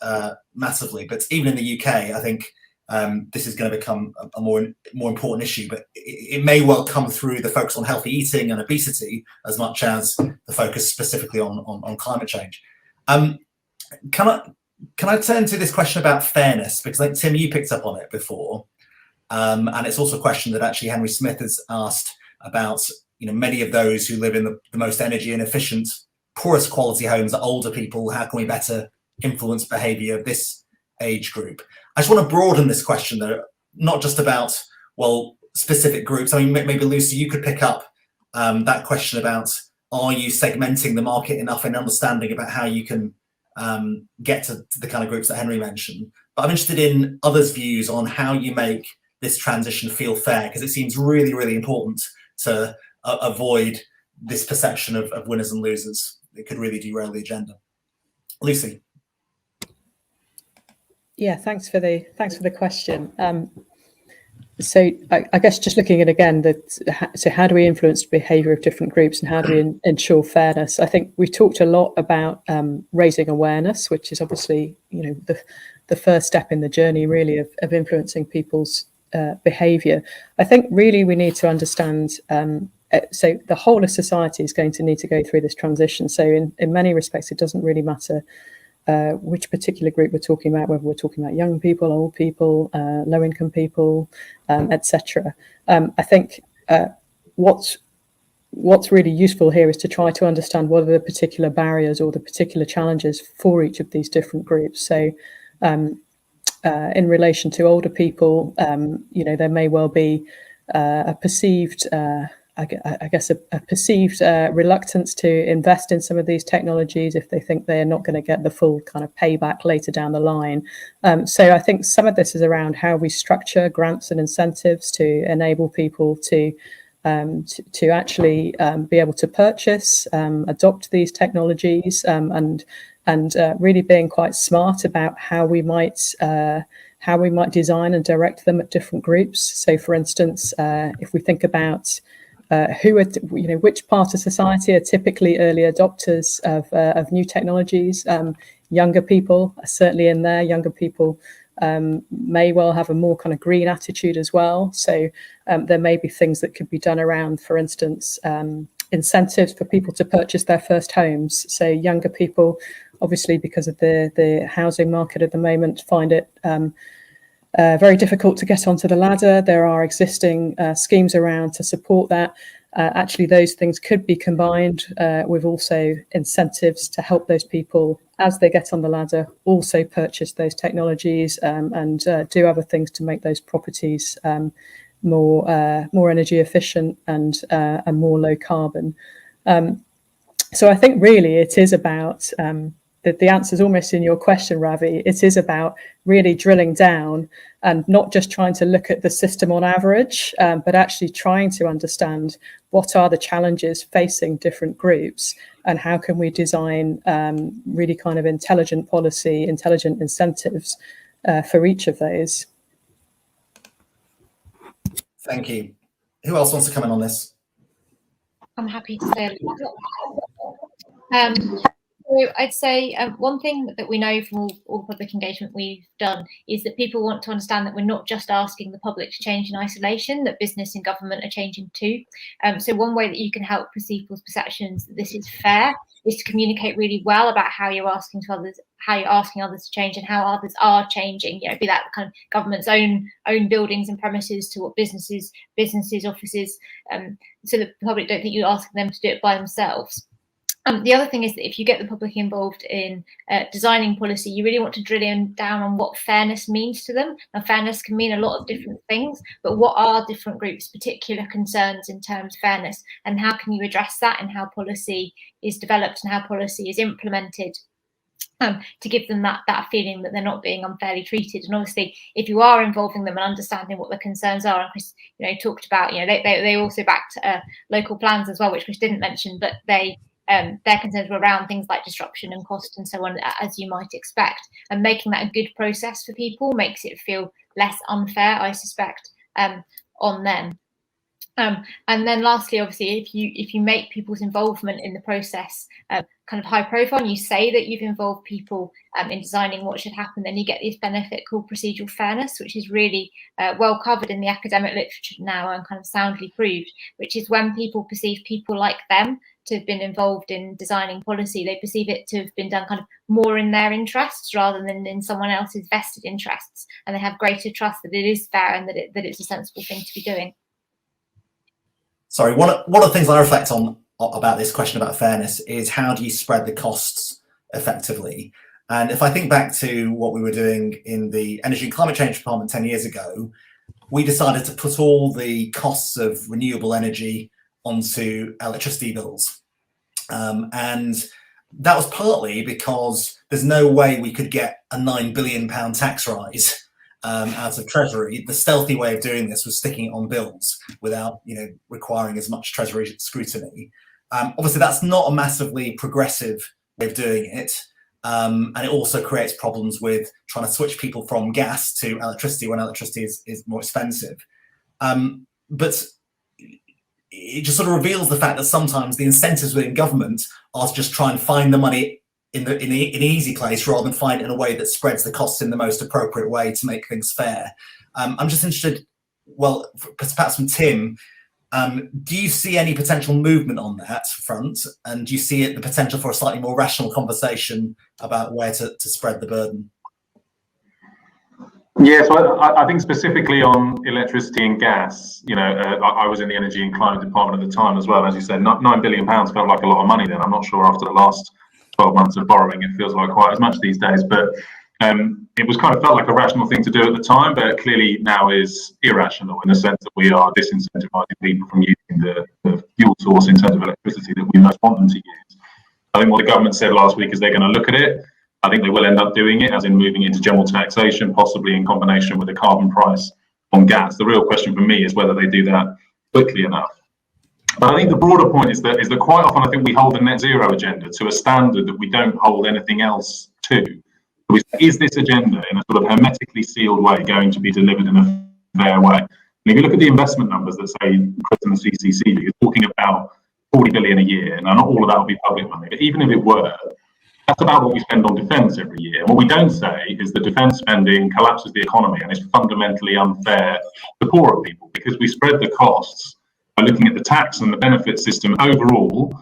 massively. But even in the UK, I think this is going to become a more important issue, but it may well come through the focus on healthy eating and obesity as much as the focus specifically on climate change. Can I turn to this question about fairness, because I think, Tim, you picked up on it before, and it's also a question that actually Henry Smith has asked about many of those who live in the most energy inefficient, poorest quality homes are older people. How can we better influence behaviour of this age group? I just want to broaden this question, though, not just about, specific groups. I mean, maybe Lucy, you could pick up that question about, are you segmenting the market enough in understanding about how you can get to the kind of groups that Henry mentioned? But I'm interested in others' views on how you make this transition feel fair, because it seems really, really important to avoid this perception of winners and losers. It could really derail the agenda. Lucy. Yeah, thanks for the question. So I guess just looking at again so how do we influence behaviour of different groups and how do we ensure fairness? I think we talked a lot about raising awareness, which is obviously the first step in the journey really of influencing people's behaviour. I think really we need to understand. So the whole of society is going to need to go through this transition. So in many respects, it doesn't really matter which particular group we're talking about, whether we're talking about young people, old people, low-income people, etc. I think what's really useful here is to try to understand what are the particular barriers or the particular challenges for each of these different groups. So in relation to older people, there may well be a perceived I guess a perceived reluctance to invest in some of these technologies if they think they're not going to get the full kind of payback later down the line. So I think some of this is around how we structure grants and incentives to enable people to actually be able to purchase, adopt these technologies, and really being quite smart about how we might design and direct them at different groups. So, for instance, if we think about which part of society are typically early adopters of new technologies. Younger people are certainly in there. Younger people may well have a more kind of green attitude as well. So there may be things that could be done around, for instance, incentives for people to purchase their first homes. So younger people, obviously, because of the housing market at the moment, find it very difficult to get onto the ladder. There are existing schemes around to support that. actually those things could be combined with also incentives to help those people as they get on the ladder also purchase those technologies and do other things to make those properties more energy efficient and more low carbon. So I think really it is about the answer is almost in your question, Ravi. It is about really drilling down and not just trying to look at the system on average, but actually trying to understand what are the challenges facing different groups and how can we design really kind of intelligent policy, intelligent incentives for each of those. Thank you. Who else wants to come in on this? I'm happy to say a little bit. So I'd say one thing that we know from all the public engagement we've done is that people want to understand that we're not just asking the public to change in isolation, that business and government are changing too. So one way that you can help people's perceptions that this is fair is to communicate really well about how you're asking others to change and how others are changing. You know, be that kind of government's own buildings and premises to what businesses, offices, so that the public don't think you're asking them to do it by themselves. The other thing is that if you get the public involved in designing policy, you really want to drill down on what fairness means to them. Now, fairness can mean a lot of different things, but what are different groups' particular concerns in terms of fairness, and how can you address that in how policy is developed and how policy is implemented? To give them that feeling that they're not being unfairly treated. And obviously, if you are involving them and understanding what the concerns are, and Chris, talked about, they also backed local plans as well, which Chris didn't mention, but their concerns were around things like disruption and cost and so on, as you might expect. And making that a good process for people makes it feel less unfair, I suspect, on them. And then lastly, obviously, if you make people's involvement in the process kind of high profile, and you say that you've involved people in designing what should happen, then you get this benefit called procedural fairness, which is really well covered in the academic literature now and kind of soundly proved, which is when people perceive people like them to have been involved in designing policy, they perceive it to have been done kind of more in their interests rather than in someone else's vested interests, and they have greater trust that it is fair and that it's a sensible thing to be doing. Sorry, one of the things I reflect on about this question about fairness is how do you spread the costs effectively? And if I think back to what we were doing in the Energy and Climate Change Department 10 years ago, we decided to put all the costs of renewable energy onto electricity bills. And that was partly because there's no way we could get a £9 billion tax rise out of Treasury. The stealthy way of doing this was sticking it on bills without, requiring as much Treasury scrutiny. Obviously, that's not a massively progressive way of doing it. And it also creates problems with trying to switch people from gas to electricity when electricity is more expensive. But it just sort of reveals the fact that sometimes the incentives within government are to just try and find the money in an easy place rather than find it in a way that spreads the costs in the most appropriate way to make things fair. I'm just interested, well, perhaps from Tim, do you see any potential movement on that front? And do you see the potential for a slightly more rational conversation about where to spread the burden? Yes, well, I think specifically on electricity and gas, I was in the Energy and Climate Department at the time as well. As you said, £9 billion felt like a lot of money then. I'm not sure after the last 12 months of borrowing, it feels like quite as much these days. But it was kind of felt like a rational thing to do at the time, but clearly now is irrational in the sense that we are disincentivizing people from using the fuel source in terms of electricity that we most want them to use. I think what the government said last week is they're going to look at it. I think they will end up doing it, as in moving into general taxation, possibly in combination with a carbon price on gas. The real question for me is whether they do that quickly enough. But I think the broader point is that quite often I think we hold the net zero agenda to a standard that we don't hold anything else to. So is this agenda in a sort of hermetically sealed way going to be delivered in a fair way? And if you look at the investment numbers that say Chris and the CCC, you're talking about 40 billion a year. Now, not all of that will be public money, but even if it were, that's about what we spend on defence every year. And what we don't say is that defence spending collapses the economy and is fundamentally unfair to poorer people, because we spread the costs by looking at the tax and the benefit system overall,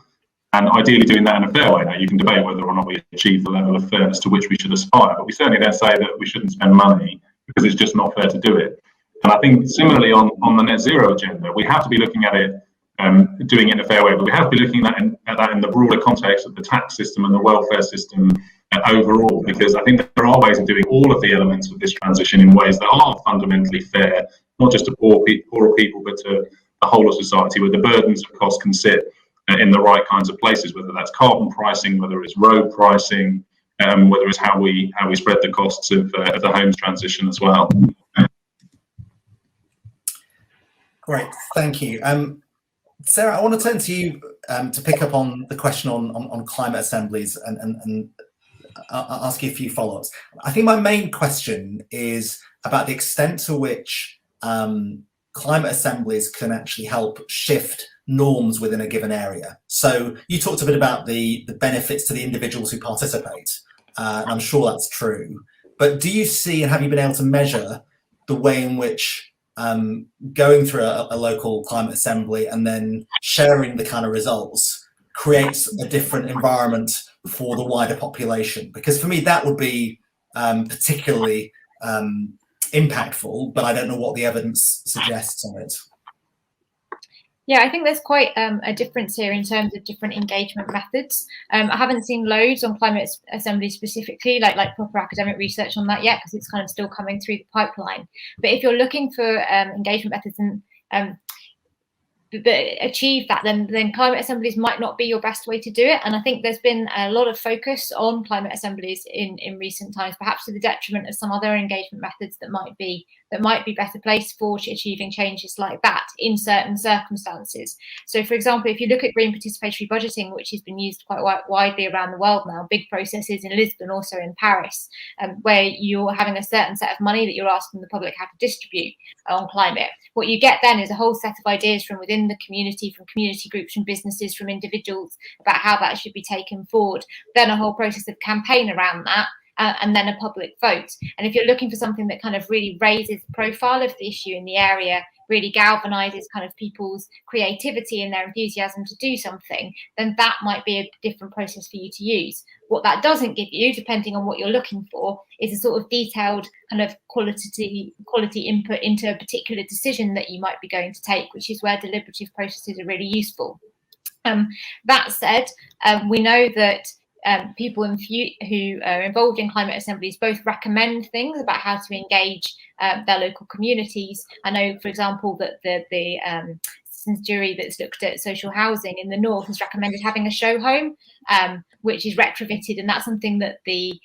and ideally doing that in a fair way. Now, you can debate whether or not we achieve the level of fairness to which we should aspire, but we certainly don't say that we shouldn't spend money because it's just not fair to do it. And I think similarly on the net zero agenda, we have to be looking at it doing it in a fair way. But we have to be looking at that in the broader context of the tax system and the welfare system overall, because I think there are ways of doing all of the elements of this transition in ways that are fundamentally fair, not just to poorer people, but to the whole of society, where the burdens of cost can sit in the right kinds of places, whether that's carbon pricing, whether it's road pricing, whether it's how we spread the costs of the homes transition as well. Great, thank you. Sarah, I want to turn to you to pick up on the question on climate assemblies and I'll ask you a few follow-ups. I think my main question is about the extent to which climate assemblies can actually help shift norms within a given area. So you talked a bit about the benefits to the individuals who participate, and I'm sure that's true. But do you see, and have you been able to measure the way in which going through a local climate assembly and then sharing the kind of results creates a different environment for the wider population? Because for me, that would be particularly impactful, but I don't know what the evidence suggests on it. Yeah, I think there's quite a difference here in terms of different engagement methods. I haven't seen loads on climate assemblies specifically, like proper academic research on that yet, because it's kind of still coming through the pipeline. But if you're looking for engagement methods and that achieve that, then climate assemblies might not be your best way to do it. And I think there's been a lot of focus on climate assemblies in recent times, perhaps to the detriment of some other engagement methods that might be better placed for achieving changes like that in certain circumstances. So, for example, if you look at green participatory budgeting, which has been used quite widely around the world now, big processes in Lisbon, also in Paris, where you're having a certain set of money that you're asking the public how to distribute on climate. What you get then is a whole set of ideas from within the community, from community groups, from businesses, from individuals, about how that should be taken forward. Then a whole process of campaign around that, and then a public vote. And if you're looking for something that kind of really raises the profile of the issue in the area, really galvanizes kind of people's creativity and their enthusiasm to do something, then that might be a different process for you to use. What that doesn't give you, depending on what you're looking for, is a sort of detailed kind of quality input into a particular decision that you might be going to take, which is where deliberative processes are really useful. That said, we know that people who are involved in climate assemblies both recommend things about how to engage their local communities. I know, for example, that the citizens jury that's looked at social housing in the north has recommended having a show home, which is retrofitted, and that's something that the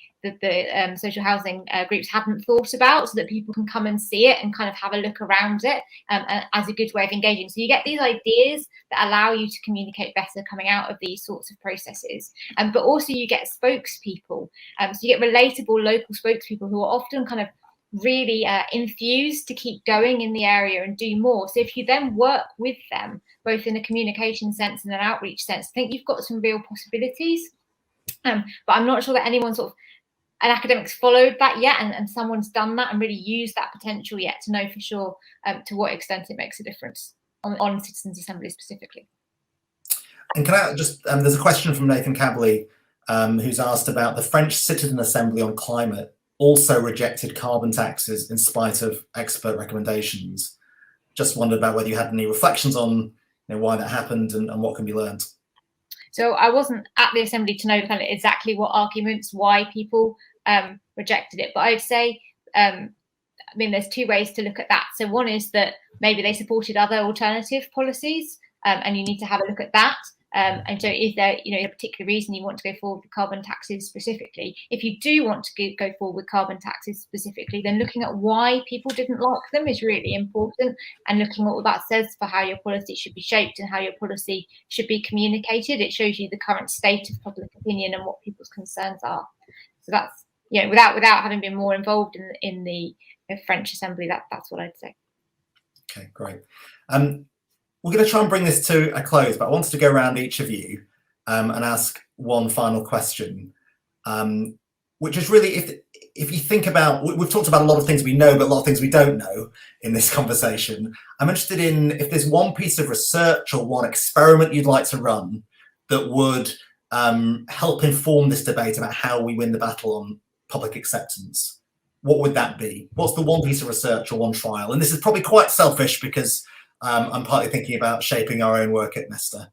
social housing groups hadn't thought about, so that people can come and see it and kind of have a look around it as a good way of engaging. So you get these ideas that allow you to communicate better coming out of these sorts of processes, but also you get spokespeople. So you get relatable local spokespeople who are often kind of really enthused to keep going in the area and do more. So if you then work with them, both in a communication sense and an outreach sense, I think you've got some real possibilities. But I'm not sure that anyone sort of an academic's followed that yet, and someone's done that and really used that potential yet to know for sure to what extent it makes a difference on citizens' assemblies specifically. And can I just, there's a question from Nathan Cabley who's asked about the French Citizen Assembly on Climate also rejected carbon taxes in spite of expert recommendations. Just wondered about whether you had any reflections on why that happened and what can be learned. So I wasn't at the assembly to know kind of exactly what arguments, why people rejected it. But I'd say, I mean, there's two ways to look at that. So one is that maybe they supported other alternative policies, and you need to have a look at that. And so is there, a particular reason you want to go forward with carbon taxes specifically? If you do want to go forward with carbon taxes specifically, then looking at why people didn't like them is really important, and looking at what that says for how your policy should be shaped and how your policy should be communicated. It shows you the current state of public opinion and what people's concerns are. So that's, without having been more involved in the French Assembly, that's what I'd say. Okay, great. We're going to try and bring this to a close, but I wanted to go around each of you and ask one final question, which is really, if you think about, we've talked about a lot of things we know, but a lot of things we don't know in this conversation. I'm interested in if there's one piece of research or one experiment you'd like to run that would help inform this debate about how we win the battle on public acceptance. What would that be? What's the one piece of research or one trial? And this is probably quite selfish because I'm partly thinking about shaping our own work at Nesta.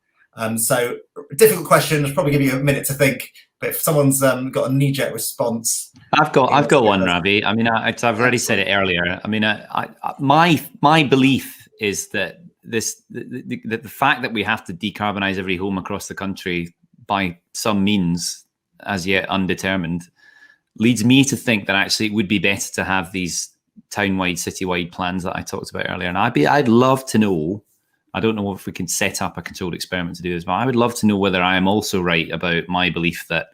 So difficult question. I'll probably give you a minute to think. But if someone's got a knee-jerk response, I've got one, Ravi. I mean, I've already said it earlier. I mean, my belief is that the fact that we have to decarbonise every home across the country by some means, as yet undetermined, leads me to think that actually it would be better to have these town-wide, city-wide plans that I talked about earlier. And I'd love to know. I don't know if we can set up a controlled experiment to do this, but I would love to know whether I am also right about my belief that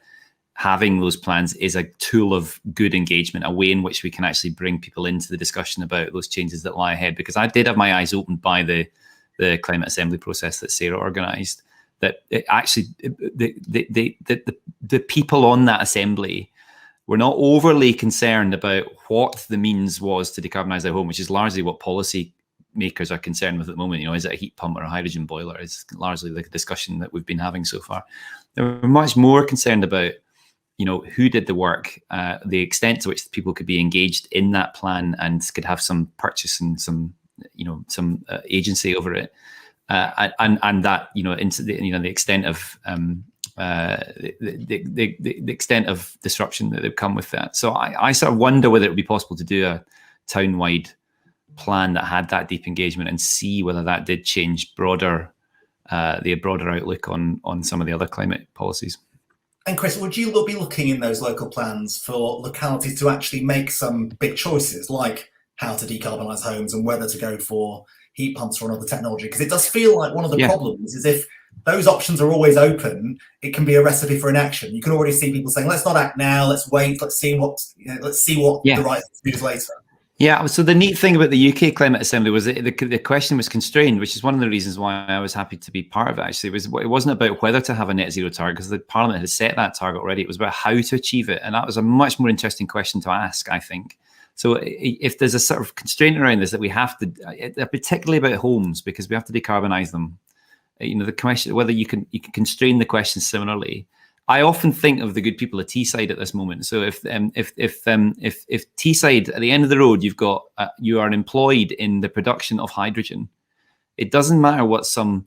having those plans is a tool of good engagement, a way in which we can actually bring people into the discussion about those changes that lie ahead. Because I did have my eyes opened by the climate assembly process that Sarah organised. That it actually the people on that assembly were not overly concerned about what the means was to decarbonise their home, which is largely what policy makers are concerned with at the moment. You know, is it a heat pump or a hydrogen boiler? It's largely the discussion that we've been having so far. They were much more concerned about, you know, who did the work, the extent to which people could be engaged in that plan and could have some purchase and some, you know, some agency over it, and that, you know, into the, you know, the extent of the extent of disruption that would come with that. So I sort of wonder whether it would be possible to do a town-wide plan that had that deep engagement and see whether that did change the broader outlook on some of the other climate policies. And Chris, would you be looking in those local plans for localities to actually make some big choices, like how to decarbonise homes and whether to go for heat pumps or another technology? Because it does feel like one of the problems is if those options are always open, it can be a recipe for inaction. You can already see people saying, "Let's not act now. Let's wait. Let's see what the right thing to do is later." Yeah. So the neat thing about the UK Climate Assembly was that the question was constrained, which is one of the reasons why I was happy to be part of it. Actually, it wasn't about whether to have a net zero target, because the Parliament had set that target already. It was about how to achieve it, and that was a much more interesting question to ask, I think. So if there's a sort of constraint around this that we have to, particularly about homes, because we have to decarbonise them. You know, the question whether you can constrain the question similarly. I often think of the good people at Teesside at this moment. So if Teesside, at the end of the road, you are employed in the production of hydrogen, it doesn't matter what some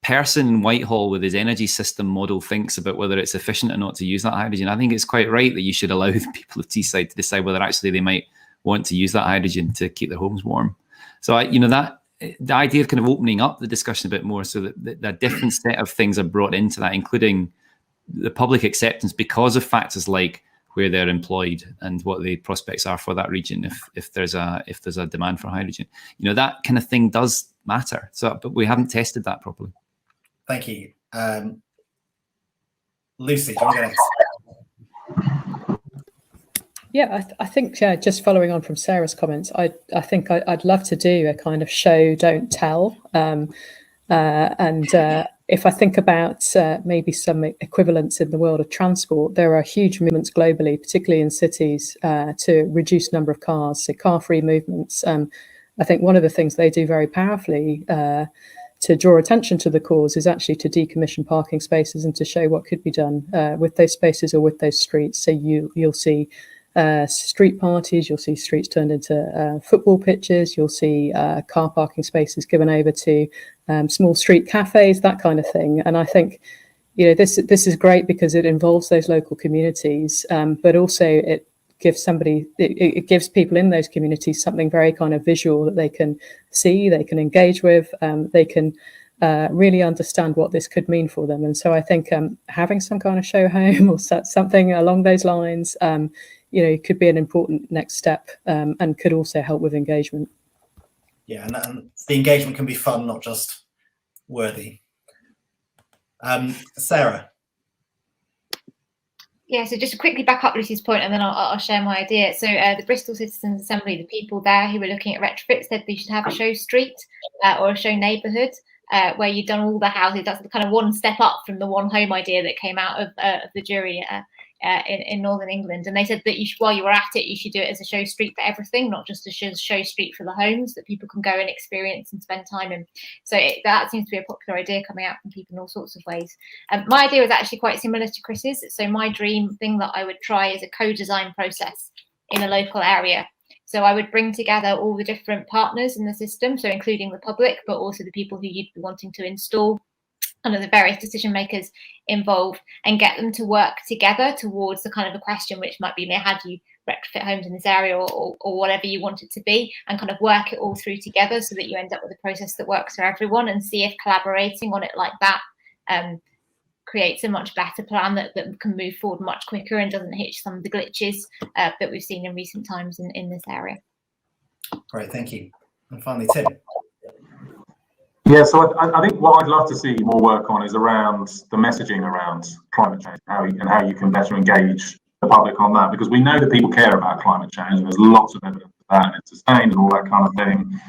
person in Whitehall with his energy system model thinks about whether it's efficient or not to use that hydrogen. I think it's quite right that you should allow the people of Teesside to decide whether actually they might want to use that hydrogen to keep their homes warm. So the idea of kind of opening up the discussion a bit more so that a different set of things are brought into that, including the public acceptance because of factors like where they're employed and what the prospects are for that region if there's a demand for hydrogen. You know, that kind of thing does matter. So, but we haven't tested that properly. Thank you. Lucy, do you want to go next? Yeah, I think just following on from Sarah's comments, I think I'd love to do a kind of show, don't tell. If I think about maybe some equivalents in the world of transport, there are huge movements globally, particularly in cities, to reduce number of cars, so car-free movements. I think one of the things they do very powerfully to draw attention to the cause is actually to decommission parking spaces and to show what could be done with those spaces or with those streets. So you'll see street parties, you'll see streets turned into football pitches, you'll see car parking spaces given over to small street cafes, that kind of thing. And I think, you know, this is great because it involves those local communities, but also it gives people in those communities something very kind of visual that they can see, they can engage with, they can really understand what this could mean for them. And so I think having some kind of show home or something along those lines, you know, could be an important next step and could also help with engagement. Yeah, and the engagement can be fun, not just worthy. Sarah. Yeah, so just to quickly back up Lucy's point, and then I'll share my idea. So the Bristol Citizens Assembly, the people there who were looking at retrofits, said they should have a show street or a show neighbourhood where you've done all the houses. That's the kind of one step up from the one home idea that came out of the jury in Northern England. And they said that while you were at it, you should do it as a show street for everything, not just a show street for the homes that people can go and experience and spend time in. So that seems to be a popular idea coming out from people in all sorts of ways. My idea was actually quite similar to Chris's. So my dream thing that I would try is a co-design process in a local area. So I would bring together all the different partners in the system, so including the public, but also the people who you'd be wanting to install, and the various decision makers involved, and get them to work together towards the kind of a question which might be, how do you retrofit homes in this area, or whatever you want it to be, and kind of work it all through together so that you end up with a process that works for everyone, and see if collaborating on it like that creates a much better plan that can move forward much quicker and doesn't hit some of the glitches that we've seen in recent times in this area. Great, thank you. And finally, Tim. Yeah, so I think what I'd love to see more work on is around the messaging around climate change, and how you can better engage the public on that, because we know that people care about climate change, and there's lots of evidence of that, and it's sustained and all that kind of thing.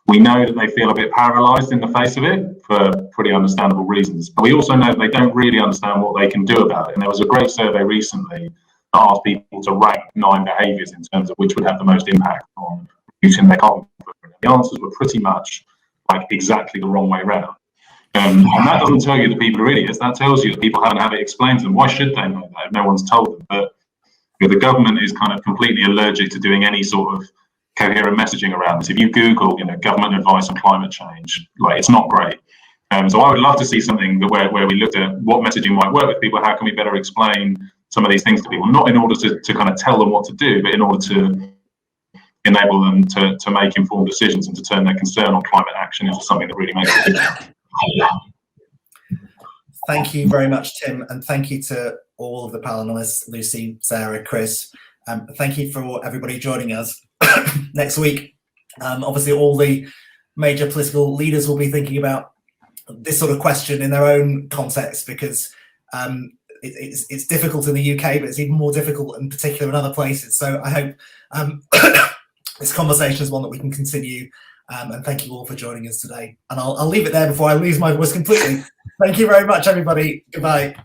We know that they feel a bit paralysed in the face of it for pretty understandable reasons, but we also know that they don't really understand what they can do about it. And there was a great survey recently that asked people to rank 9 behaviours in terms of which would have the most impact on reducing their carbon footprint. The answers were pretty much like exactly the wrong way round. And that doesn't tell you that people are idiots. That tells you that people haven't had it explained to them. Why should they know that if no one's told them? But the government is kind of completely allergic to doing any sort of coherent messaging around this. If you Google, government advice on climate change, it's not great. So I would love to see something where we looked at what messaging might work with people. How can we better explain some of these things to people? Not in order to kind of tell them what to do, but in order to enable them to make informed decisions and to turn their concern on climate action into something that really makes a difference. Thank you very much, Tim, and thank you to all of the panelists, Lucy, Sarah, Chris. Thank you for everybody joining us. Next week, obviously all the major political leaders will be thinking about this sort of question in their own context, because it's difficult in the UK, but it's even more difficult in particular in other places. So I hope this conversation is one that we can continue, and thank you all for joining us today. And I'll leave it there before I lose my voice completely. Thank you very much, everybody. Goodbye.